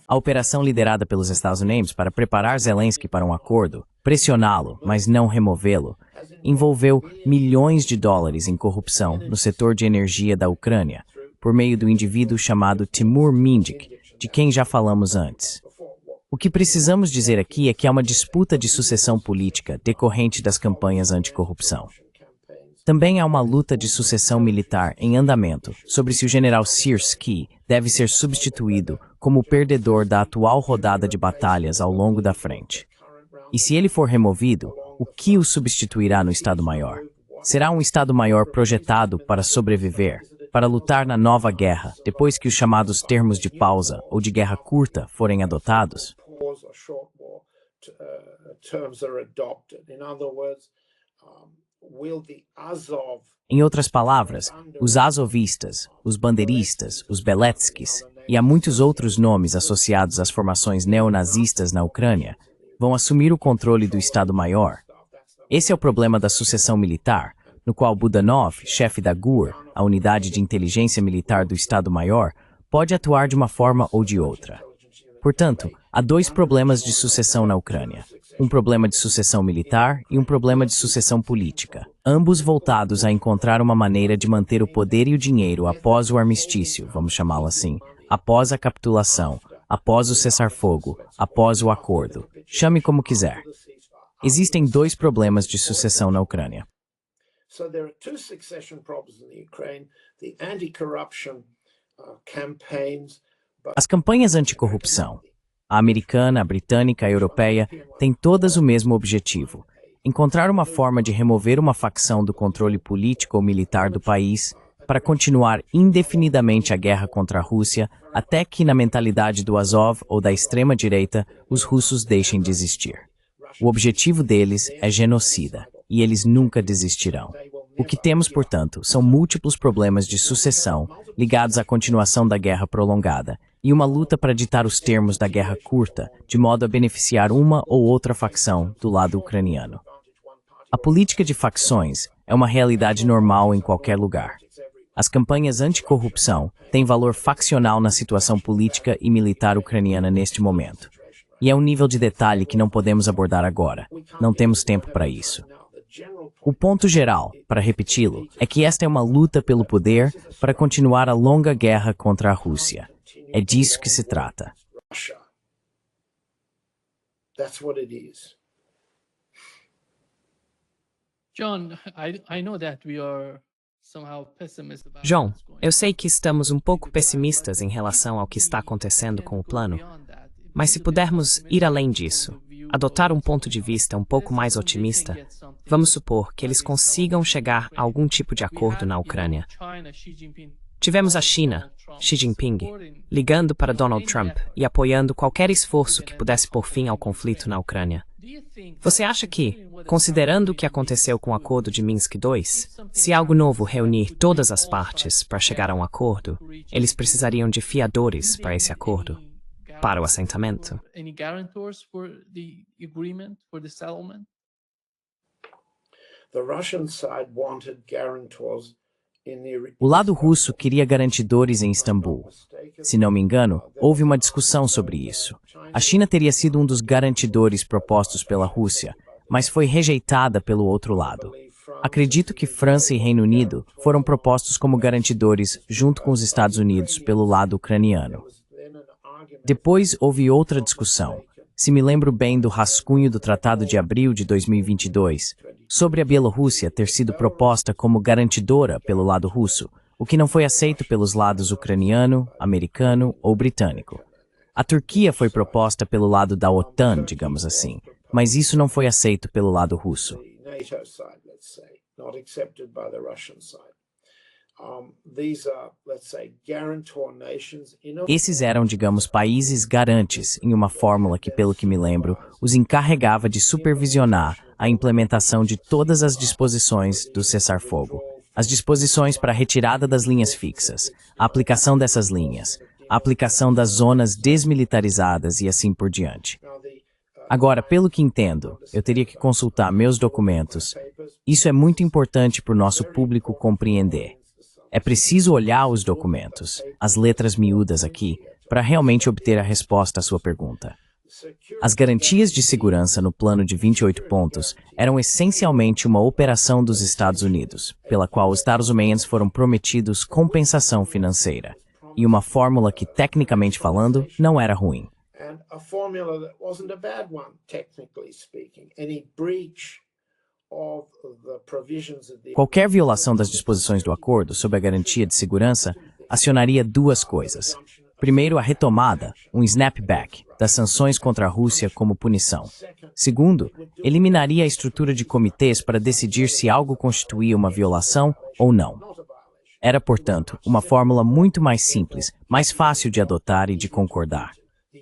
A operação liderada pelos Estados Unidos para preparar Zelensky para um acordo, pressioná-lo, mas não removê-lo, envolveu milhões de dólares em corrupção no setor de energia da Ucrânia, por meio do indivíduo chamado Timur Mindik, de quem já falamos antes. O que precisamos dizer aqui é que há uma disputa de sucessão política decorrente das campanhas anticorrupção. Também há uma luta de sucessão militar em andamento sobre se o general Syrskyi deve ser substituído como perdedor da atual rodada de batalhas ao longo da frente. E se ele for removido, o que o substituirá no Estado-Maior? Será um Estado-Maior projetado para sobreviver, para lutar na nova guerra, depois que os chamados termos de pausa ou de guerra curta forem adotados? Em outras palavras, os azovistas, os bandeiristas, os beletskis e há muitos outros nomes associados às formações neonazistas na Ucrânia vão assumir o controle do Estado-Maior. Esse é o problema da sucessão militar, no qual Budanov, chefe da GUR, a unidade de inteligência militar do Estado-Maior, pode atuar de uma forma ou de outra. Portanto, há dois problemas de sucessão na Ucrânia. Um problema de sucessão militar e um problema de sucessão política, ambos voltados a encontrar uma maneira de manter o poder e o dinheiro após o armistício, vamos chamá-lo assim, após a capitulação, após o cessar-fogo, após o acordo. Chame como quiser. Existem dois problemas de sucessão na Ucrânia. As campanhas anticorrupção, a americana, a britânica, a europeia, têm todas o mesmo objetivo: encontrar uma forma de remover uma facção do controle político ou militar do país para continuar indefinidamente a guerra contra a Rússia até que, na mentalidade do Azov ou da extrema-direita, os russos deixem de existir. O objetivo deles é genocida, e eles nunca desistirão. O que temos, portanto, são múltiplos problemas de sucessão ligados à continuação da guerra prolongada e uma luta para ditar os termos da guerra curta, de modo a beneficiar uma ou outra facção do lado ucraniano. A política de facções é uma realidade normal em qualquer lugar. As campanhas anticorrupção têm valor faccional na situação política e militar ucraniana neste momento. E é um nível de detalhe que não podemos abordar agora. Não temos tempo para isso. O ponto geral, para repeti-lo, é que esta é uma luta pelo poder para continuar a longa guerra contra a Rússia. É disso que se trata. John, eu sei que estamos um pouco pessimistas em relação ao que está acontecendo com o plano, mas se pudermos ir além disso, adotar um ponto de vista um pouco mais otimista, vamos supor que eles consigam chegar a algum tipo de acordo na Ucrânia. Tivemos a China, Xi Jinping, ligando para Donald Trump e apoiando qualquer esforço que pudesse pôr fim ao conflito na Ucrânia. Você acha que, considerando o que aconteceu com o acordo de Minsk II, se algo novo reunir todas as partes para chegar a um acordo, eles precisariam de fiadores para esse acordo, para o assentamento? O lado russo queria garantidores em Istambul. Se não me engano, houve uma discussão sobre isso. A China teria sido um dos garantidores propostos pela Rússia, mas foi rejeitada pelo outro lado. Acredito que França e Reino Unido foram propostos como garantidores junto com os Estados Unidos pelo lado ucraniano. Depois houve outra discussão, se me lembro bem do rascunho do Tratado de Abril de 2022, sobre a Bielorrússia ter sido proposta como garantidora pelo lado russo, o que não foi aceito pelos lados ucraniano, americano ou britânico. A Turquia foi proposta pelo lado da OTAN, digamos assim, mas isso não foi aceito pelo lado russo. Esses eram, digamos, países garantes em uma fórmula que, pelo que me lembro, os encarregava de supervisionar a implementação de todas as disposições do cessar-fogo. As disposições para a retirada das linhas fixas, a aplicação dessas linhas, a aplicação das zonas desmilitarizadas e assim por diante. Agora, pelo que entendo, eu teria que consultar meus documentos. Isso é muito importante para o nosso público compreender. É preciso olhar os documentos, as letras miúdas aqui, para realmente obter a resposta à sua pergunta. As garantias de segurança no plano de 28 pontos eram essencialmente uma operação dos Estados Unidos, pela qual os Estados Unidos foram prometidos compensação financeira, e uma fórmula que, tecnicamente falando, não era ruim. Qualquer violação das disposições do acordo sob a garantia de segurança acionaria duas coisas. Primeiro, a retomada, um snapback, das sanções contra a Rússia como punição. Segundo, eliminaria a estrutura de comitês para decidir se algo constituía uma violação ou não. Era, portanto, uma fórmula muito mais simples, mais fácil de adotar e de concordar.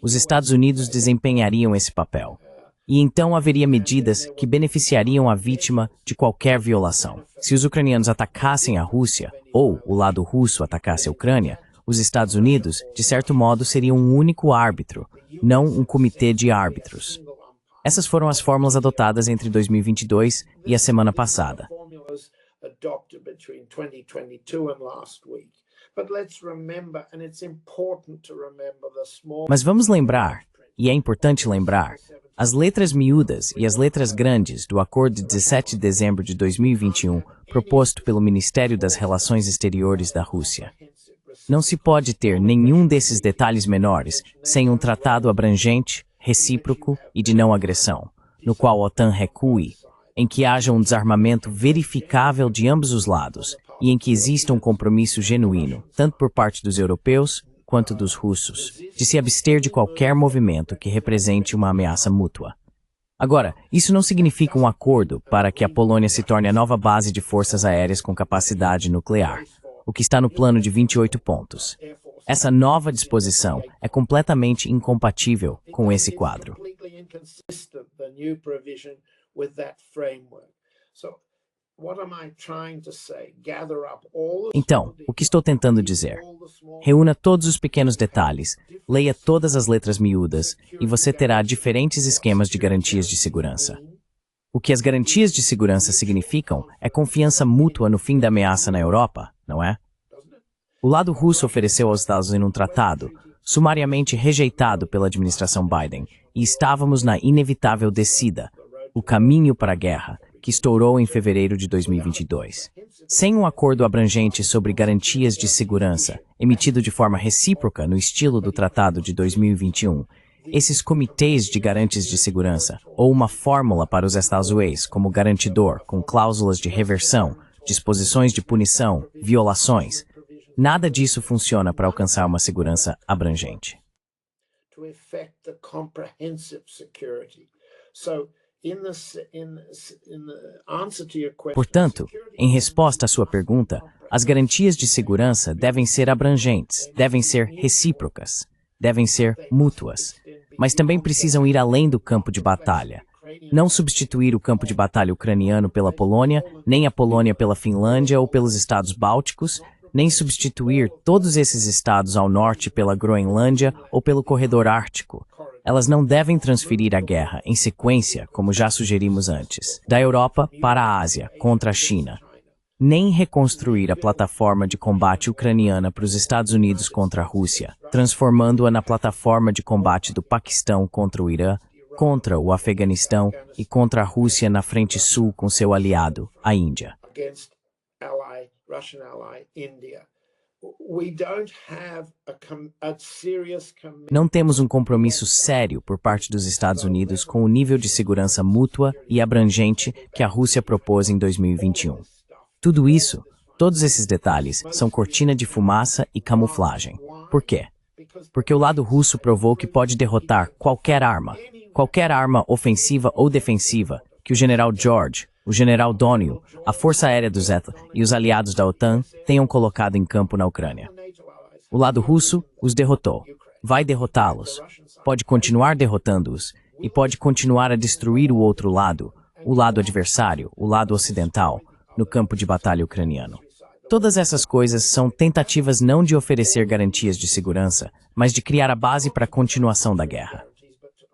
Os Estados Unidos desempenhariam esse papel. E então haveria medidas que beneficiariam a vítima de qualquer violação. Se os ucranianos atacassem a Rússia, ou o lado russo atacasse a Ucrânia, os Estados Unidos, de certo modo, seriam um único árbitro, não um comitê de árbitros. Essas foram as fórmulas adotadas entre 2022 e a semana passada. Mas vamos lembrar, e é importante lembrar, as letras miúdas e as letras grandes do Acordo de 17 de dezembro de 2021, proposto pelo Ministério das Relações Exteriores da Rússia. Não se pode ter nenhum desses detalhes menores sem um tratado abrangente, recíproco e de não agressão, no qual a OTAN recue, em que haja um desarmamento verificável de ambos os lados e em que exista um compromisso genuíno, tanto por parte dos europeus quanto dos russos, de se abster de qualquer movimento que represente uma ameaça mútua. Agora, isso não significa um acordo para que a Polônia se torne a nova base de forças aéreas com capacidade nuclear, o que está no plano de 28 pontos. Essa nova disposição é completamente incompatível com esse quadro. Então, o que estou tentando dizer? Reúna todos os pequenos detalhes, leia todas as letras miúdas e você terá diferentes esquemas de garantias de segurança. O que as garantias de segurança significam é confiança mútua no fim da ameaça na Europa, não é? O lado russo ofereceu aos Estados Unidos um tratado, sumariamente rejeitado pela administração Biden, e estávamos na inevitável descida, o caminho para a guerra, que estourou em fevereiro de 2022. Sem um acordo abrangente sobre garantias de segurança, emitido de forma recíproca no estilo do Tratado de 2021, esses comitês de garantes de segurança, ou uma fórmula para os Estados Unidos como garantidor, com cláusulas de reversão, disposições de punição, violações, nada disso funciona para alcançar uma segurança abrangente. Portanto, em resposta à sua pergunta, as garantias de segurança devem ser abrangentes, devem ser recíprocas, devem ser mútuas, mas também precisam ir além do campo de batalha. Não substituir o campo de batalha ucraniano pela Polônia, nem a Polônia pela Finlândia ou pelos Estados Bálticos, nem substituir todos esses estados ao norte pela Groenlândia ou pelo corredor ártico. Elas não devem transferir a guerra em sequência, como já sugerimos antes, da Europa para a Ásia, contra a China. Nem reconstruir a plataforma de combate ucraniana para os Estados Unidos contra a Rússia, transformando-a na plataforma de combate do Paquistão contra o Irã, contra o Afeganistão e contra a Rússia na frente sul com seu aliado, a Índia. Não temos um compromisso sério por parte dos Estados Unidos com o nível de segurança mútua e abrangente que a Rússia propôs em 2021. Tudo isso, todos esses detalhes, são cortina de fumaça e camuflagem. Por quê? Porque o lado russo provou que pode derrotar qualquer arma ofensiva ou defensiva, que o general George, o general Donil, a Força Aérea do Zeta e os aliados da OTAN tenham colocado em campo na Ucrânia. O lado russo os derrotou. Vai derrotá-los. Pode continuar derrotando-os e pode continuar a destruir o outro lado, o lado adversário, o lado ocidental, no campo de batalha ucraniano. Todas essas coisas são tentativas não de oferecer garantias de segurança, mas de criar a base para a continuação da guerra.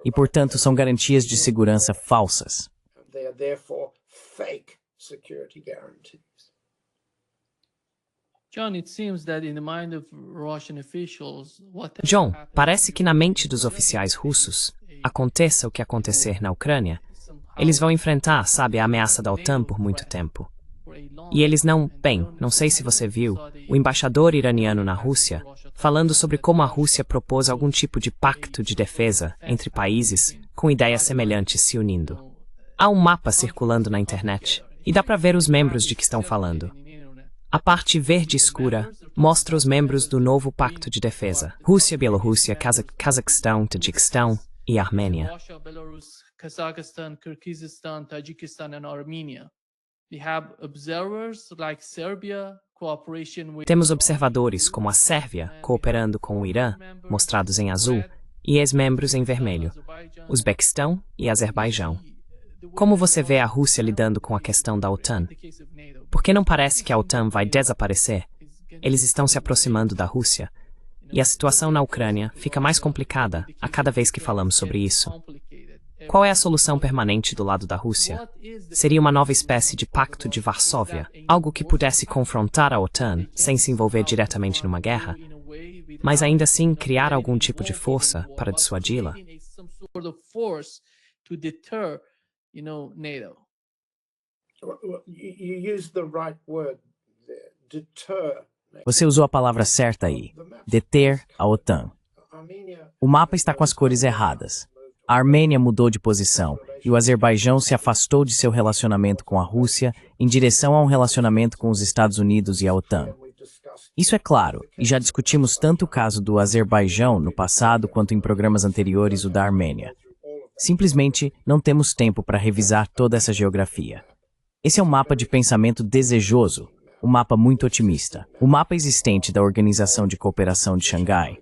E, portanto, são garantias de segurança falsas. John, parece que na mente dos oficiais russos, aconteça o que acontecer na Ucrânia, eles vão enfrentar, sabe, a ameaça da OTAN por muito tempo. E eles não sei se você viu, o embaixador iraniano na Rússia, falando sobre como a Rússia propôs algum tipo de pacto de defesa entre países com ideias semelhantes se unindo. Há um mapa circulando na internet, e dá para ver os membros de que estão falando. A parte verde escura mostra os membros do novo pacto de defesa. Rússia, Bielorrússia, Cazaquistão, Tajiquistão e Armênia. Kazakhstan, Kyrgyzstan, Tajikistan and Armenia. We have observers like Serbia, cooperation with... Temos observadores como a Sérvia cooperando com o Irã, mostrados em azul, e ex-membros em vermelho, Uzbequistão e Azerbaijão. Como você vê a Rússia lidando com a questão da OTAN? Por que não parece que a OTAN vai desaparecer? Eles estão se aproximando da Rússia, e a situação na Ucrânia fica mais complicada a cada vez que falamos sobre isso. Qual é a solução permanente do lado da Rússia? Seria uma nova espécie de Pacto de Varsóvia, algo que pudesse confrontar a OTAN sem se envolver diretamente numa guerra, mas ainda assim criar algum tipo de força para dissuadi-la? Você usou a palavra certa aí, deter a OTAN. O mapa está com as cores erradas. A Armênia mudou de posição e o Azerbaijão se afastou de seu relacionamento com a Rússia em direção a um relacionamento com os Estados Unidos e a OTAN. Isso é claro, e já discutimos tanto o caso do Azerbaijão no passado quanto em programas anteriores o da Armênia. Simplesmente não temos tempo para revisar toda essa geografia. Esse é um mapa de pensamento desejoso, um mapa muito otimista. O mapa existente da Organização de Cooperação de Xangai.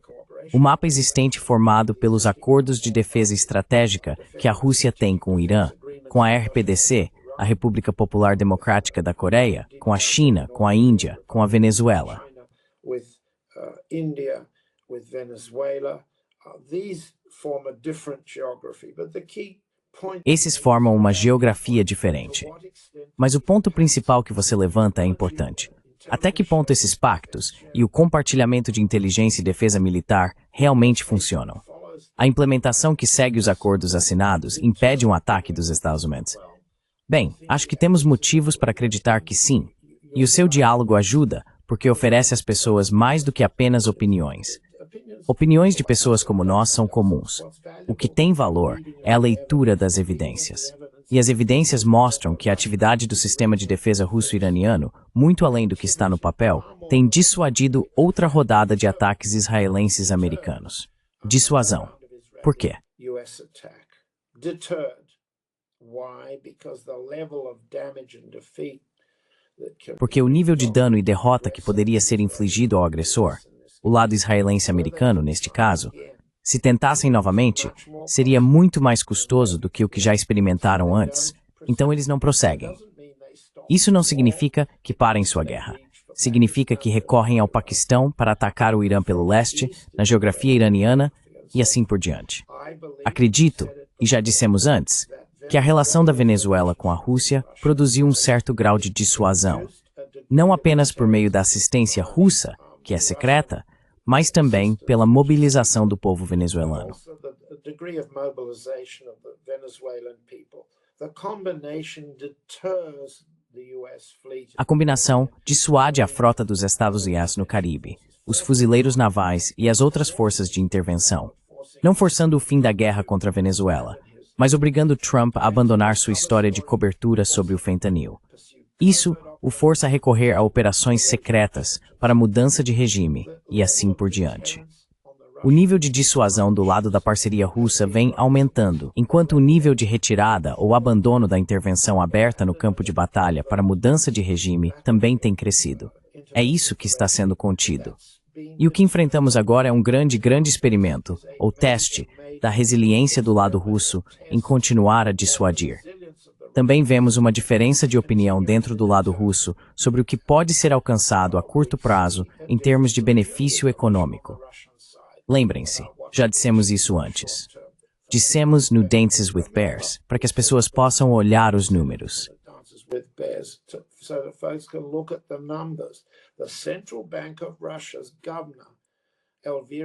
O mapa existente formado pelos acordos de defesa estratégica que a Rússia tem com o Irã, com a RPDC, a República Popular Democrática da Coreia, com a China, com a Índia, com a Venezuela. Esses formam uma geografia diferente. Mas o ponto principal que você levanta é importante. Até que ponto esses pactos e o compartilhamento de inteligência e defesa militar realmente funcionam? A implementação que segue os acordos assinados impede um ataque dos Estados Unidos? Bem, acho que temos motivos para acreditar que sim. E o seu diálogo ajuda, porque oferece às pessoas mais do que apenas opiniões. Opiniões de pessoas como nós são comuns. O que tem valor é a leitura das evidências. E as evidências mostram que a atividade do sistema de defesa russo-iraniano, muito além do que está no papel, tem dissuadido outra rodada de ataques israelenses americanos. Dissuasão. Por quê? Porque o nível de dano e derrota que poderia ser infligido ao agressor, o lado israelense americano neste caso, se tentassem novamente, seria muito mais custoso do que o que já experimentaram antes, então eles não prosseguem. Isso não significa que parem sua guerra. Significa que recorrem ao Paquistão para atacar o Irã pelo leste, na geografia iraniana e assim por diante. Acredito, e já dissemos antes, que a relação da Venezuela com a Rússia produziu um certo grau de dissuasão, não apenas por meio da assistência russa, que é secreta, mas também pela mobilização do povo venezuelano. A combinação dissuade a frota dos Estados Unidos no Caribe, os fuzileiros navais e as outras forças de intervenção, não forçando o fim da guerra contra a Venezuela, mas obrigando Trump a abandonar sua história de cobertura sobre o fentanil. Isso o força a recorrer a operações secretas para mudança de regime e assim por diante. O nível de dissuasão do lado da parceria russa vem aumentando, enquanto o nível de retirada ou abandono da intervenção aberta no campo de batalha para mudança de regime também tem crescido. É isso que está sendo contido. E o que enfrentamos agora é um grande experimento, ou teste, da resiliência do lado russo em continuar a dissuadir. Também vemos uma diferença de opinião dentro do lado russo sobre o que pode ser alcançado a curto prazo em termos de benefício econômico. Lembrem-se, já dissemos isso antes. Dissemos no Dances with Bears, para que as pessoas possam olhar os números.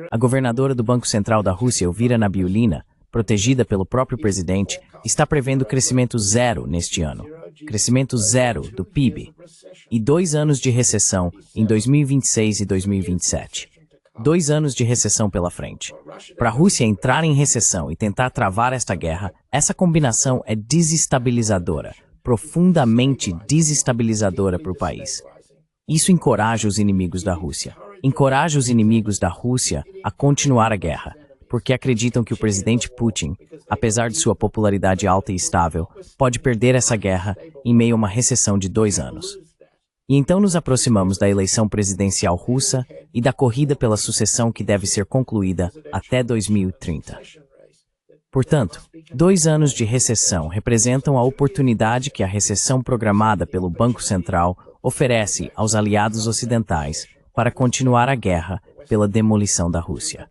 A governadora do Banco Central da Rússia, Elvira Nabiullina, protegida pelo próprio presidente, está prevendo crescimento zero neste ano. Crescimento zero do PIB. E 2 anos de recessão em 2026 e 2027. 2 anos de recessão pela frente. Para a Rússia entrar em recessão e tentar travar esta guerra, essa combinação é desestabilizadora, profundamente desestabilizadora para o país. Isso encoraja os inimigos da Rússia. Encoraja os inimigos da Rússia a continuar a guerra, porque acreditam que o presidente Putin, apesar de sua popularidade alta e estável, pode perder essa guerra em meio a uma recessão de 2 anos. E então nos aproximamos da eleição presidencial russa e da corrida pela sucessão que deve ser concluída até 2030. Portanto, 2 anos de recessão representam a oportunidade que a recessão programada pelo Banco Central oferece aos aliados ocidentais para continuar a guerra pela demolição da Rússia.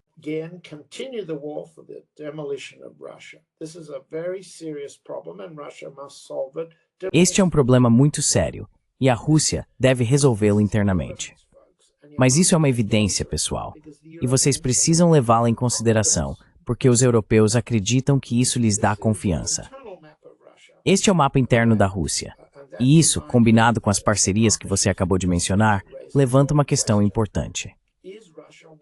Este é um problema muito sério. E a Rússia deve resolvê-lo internamente. Mas isso é uma evidência, pessoal, e vocês precisam levá-la em consideração, porque os europeus acreditam que isso lhes dá confiança. Este é o mapa interno da Rússia, e isso, combinado com as parcerias que você acabou de mencionar, levanta uma questão importante.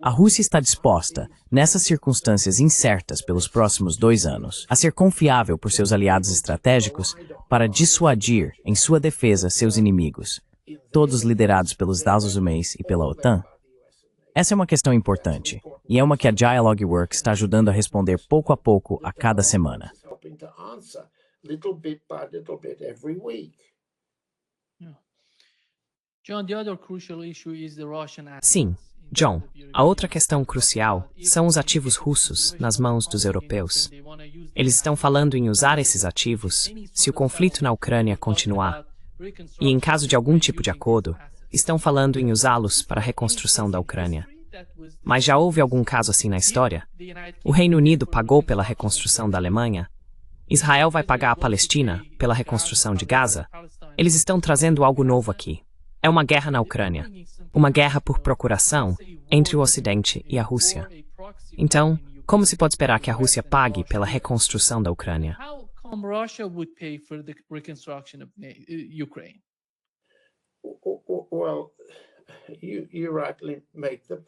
A Rússia está disposta, nessas circunstâncias incertas pelos próximos 2 anos, a ser confiável por seus aliados estratégicos para dissuadir em sua defesa seus inimigos, todos liderados pelos Estados Unidos e pela OTAN? Essa é uma questão importante, e é uma que a Dialogue Works está ajudando a responder pouco a pouco a cada semana. Sim, John, a outra questão crucial são os ativos russos nas mãos dos europeus. Eles estão falando em usar esses ativos se o conflito na Ucrânia continuar. E em caso de algum tipo de acordo, estão falando em usá-los para a reconstrução da Ucrânia. Mas já houve algum caso assim na história? O Reino Unido pagou pela reconstrução da Alemanha? Israel vai pagar a Palestina pela reconstrução de Gaza? Eles estão trazendo algo novo aqui. É uma guerra na Ucrânia. Uma guerra por procuração entre o Ocidente e a Rússia. Então, como se pode esperar que a Rússia pague pela reconstrução da Ucrânia?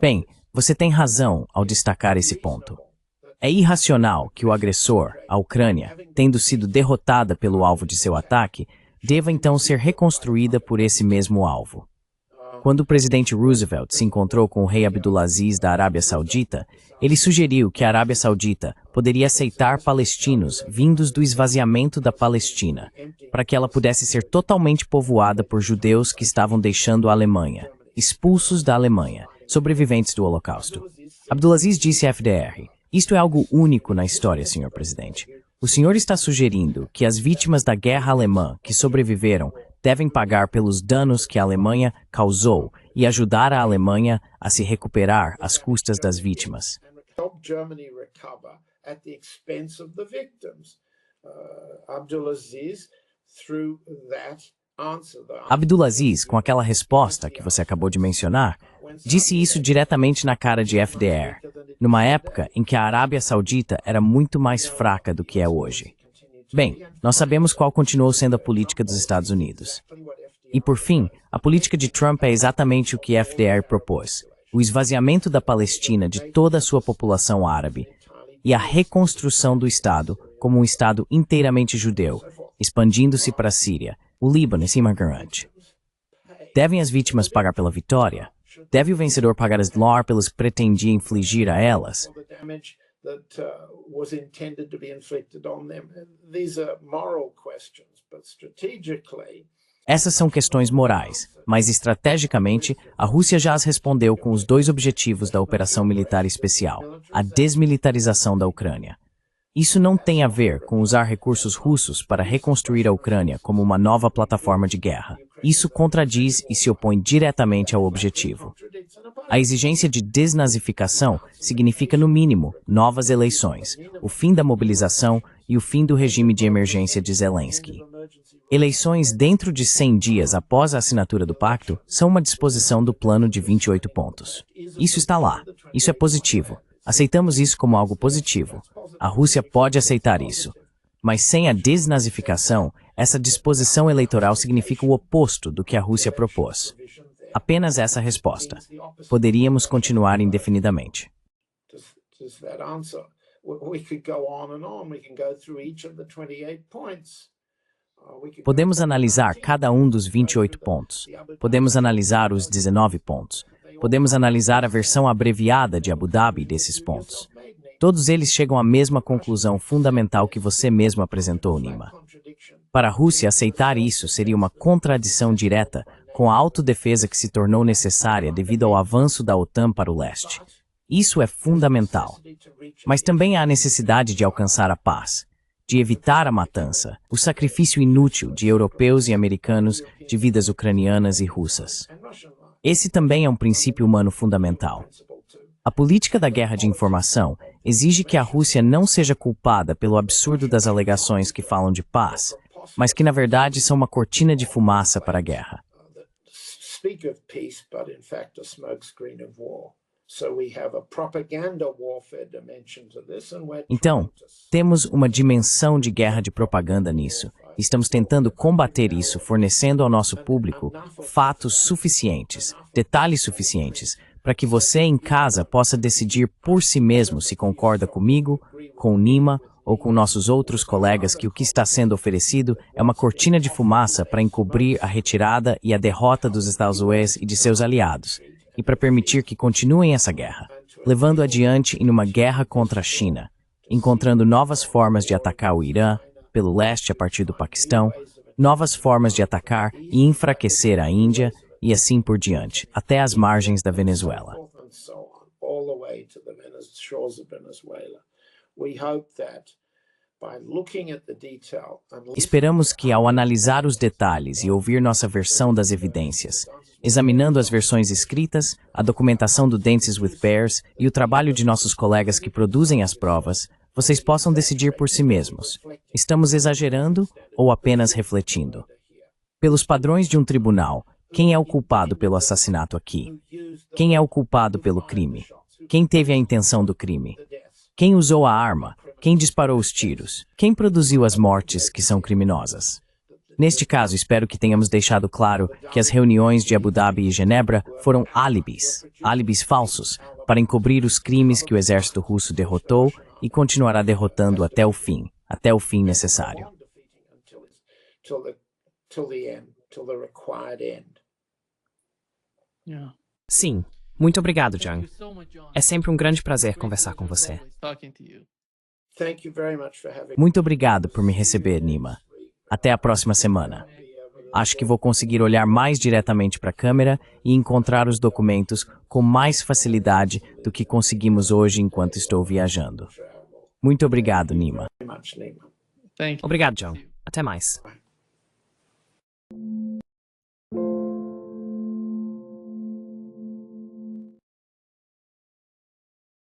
Bem, você tem razão ao destacar esse ponto. É irracional que o agressor, a Ucrânia, tendo sido derrotada pelo alvo de seu ataque, deva então ser reconstruída por esse mesmo alvo. Quando o presidente Roosevelt se encontrou com o rei Abdulaziz da Arábia Saudita, ele sugeriu que a Arábia Saudita poderia aceitar palestinos vindos do esvaziamento da Palestina, para que ela pudesse ser totalmente povoada por judeus que estavam deixando a Alemanha, expulsos da Alemanha, sobreviventes do Holocausto. Abdulaziz disse à FDR: "Isto é algo único na história, senhor presidente. O senhor está sugerindo que as vítimas da guerra alemã que sobreviveram devem pagar pelos danos que a Alemanha causou e ajudar a Alemanha a se recuperar às custas das vítimas." Abdulaziz, com aquela resposta que você acabou de mencionar, disse isso diretamente na cara de FDR, numa época em que a Arábia Saudita era muito mais fraca do que é hoje. Bem, nós sabemos qual continuou sendo a política dos Estados Unidos. E por fim, a política de Trump é exatamente o que FDR propôs: o esvaziamento da Palestina de toda a sua população árabe e a reconstrução do Estado como um Estado inteiramente judeu, expandindo-se para a Síria, o Líbano e assim por diante. Devem as vítimas pagar pela vitória? Deve o vencedor pagar as dor pelos que pretendia infligir a elas? Essas são questões morais, mas estrategicamente, a Rússia já as respondeu com os dois objetivos da operação militar especial: a desmilitarização da Ucrânia. Isso não tem a ver com usar recursos russos para reconstruir a Ucrânia como uma nova plataforma de guerra. Isso contradiz e se opõe diretamente ao objetivo. A exigência de desnazificação significa, no mínimo, novas eleições, o fim da mobilização e o fim do regime de emergência de Zelensky. Eleições dentro de 100 dias após a assinatura do pacto são uma disposição do plano de 28 pontos. Isso está lá. Isso é positivo. Aceitamos isso como algo positivo. A Rússia pode aceitar isso. Mas sem a desnazificação, essa disposição eleitoral significa o oposto do que a Rússia propôs. Apenas essa resposta. Poderíamos continuar indefinidamente. Podemos analisar cada um dos 28 pontos. Podemos analisar os 19 pontos. Podemos analisar a versão abreviada de Abu Dhabi desses pontos. Todos eles chegam à mesma conclusão fundamental que você mesmo apresentou, Nima. Para a Rússia, aceitar isso seria uma contradição direta com a autodefesa que se tornou necessária devido ao avanço da OTAN para o leste. Isso é fundamental. Mas também há a necessidade de alcançar a paz, de evitar a matança, o sacrifício inútil de europeus e americanos, de vidas ucranianas e russas. Esse também é um princípio humano fundamental. A política da guerra de informação exige que a Rússia não seja culpada pelo absurdo das alegações que falam de paz, mas que na verdade são uma cortina de fumaça para a guerra. Então, temos uma dimensão de guerra de propaganda nisso. Estamos tentando combater isso, fornecendo ao nosso público fatos suficientes, detalhes suficientes, para que você em casa possa decidir por si mesmo se concorda comigo, com o Nima ou com nossos outros colegas que o que está sendo oferecido é uma cortina de fumaça para encobrir a retirada e a derrota dos Estados Unidos e de seus aliados, e para permitir que continuem essa guerra, levando adiante em uma guerra contra a China, encontrando novas formas de atacar o Irã, pelo leste a partir do Paquistão, novas formas de atacar e enfraquecer a Índia, e assim por diante, até as margens da Venezuela. Esperamos que, ao analisar os detalhes e ouvir nossa versão das evidências, examinando as versões escritas, a documentação do Dances with Bears e o trabalho de nossos colegas que produzem as provas, vocês possam decidir por si mesmos. Estamos exagerando ou apenas refletindo? Pelos padrões de um tribunal, quem é o culpado pelo assassinato aqui? Quem é o culpado pelo crime? Quem teve a intenção do crime? Quem usou a arma? Quem disparou os tiros? Quem produziu as mortes que são criminosas? Neste caso, espero que tenhamos deixado claro que as reuniões de Abu Dhabi e Genebra foram álibis falsos, para encobrir os crimes que o exército russo derrotou e continuará derrotando até o fim necessário. Sim, muito obrigado, Jung. É sempre um grande prazer conversar com você. Muito obrigado por me receber, Nima. Até a próxima semana. Acho que vou conseguir olhar mais diretamente para a câmera e encontrar os documentos com mais facilidade do que conseguimos hoje enquanto estou viajando. Muito obrigado, Nima. Obrigado, Jung. Até mais.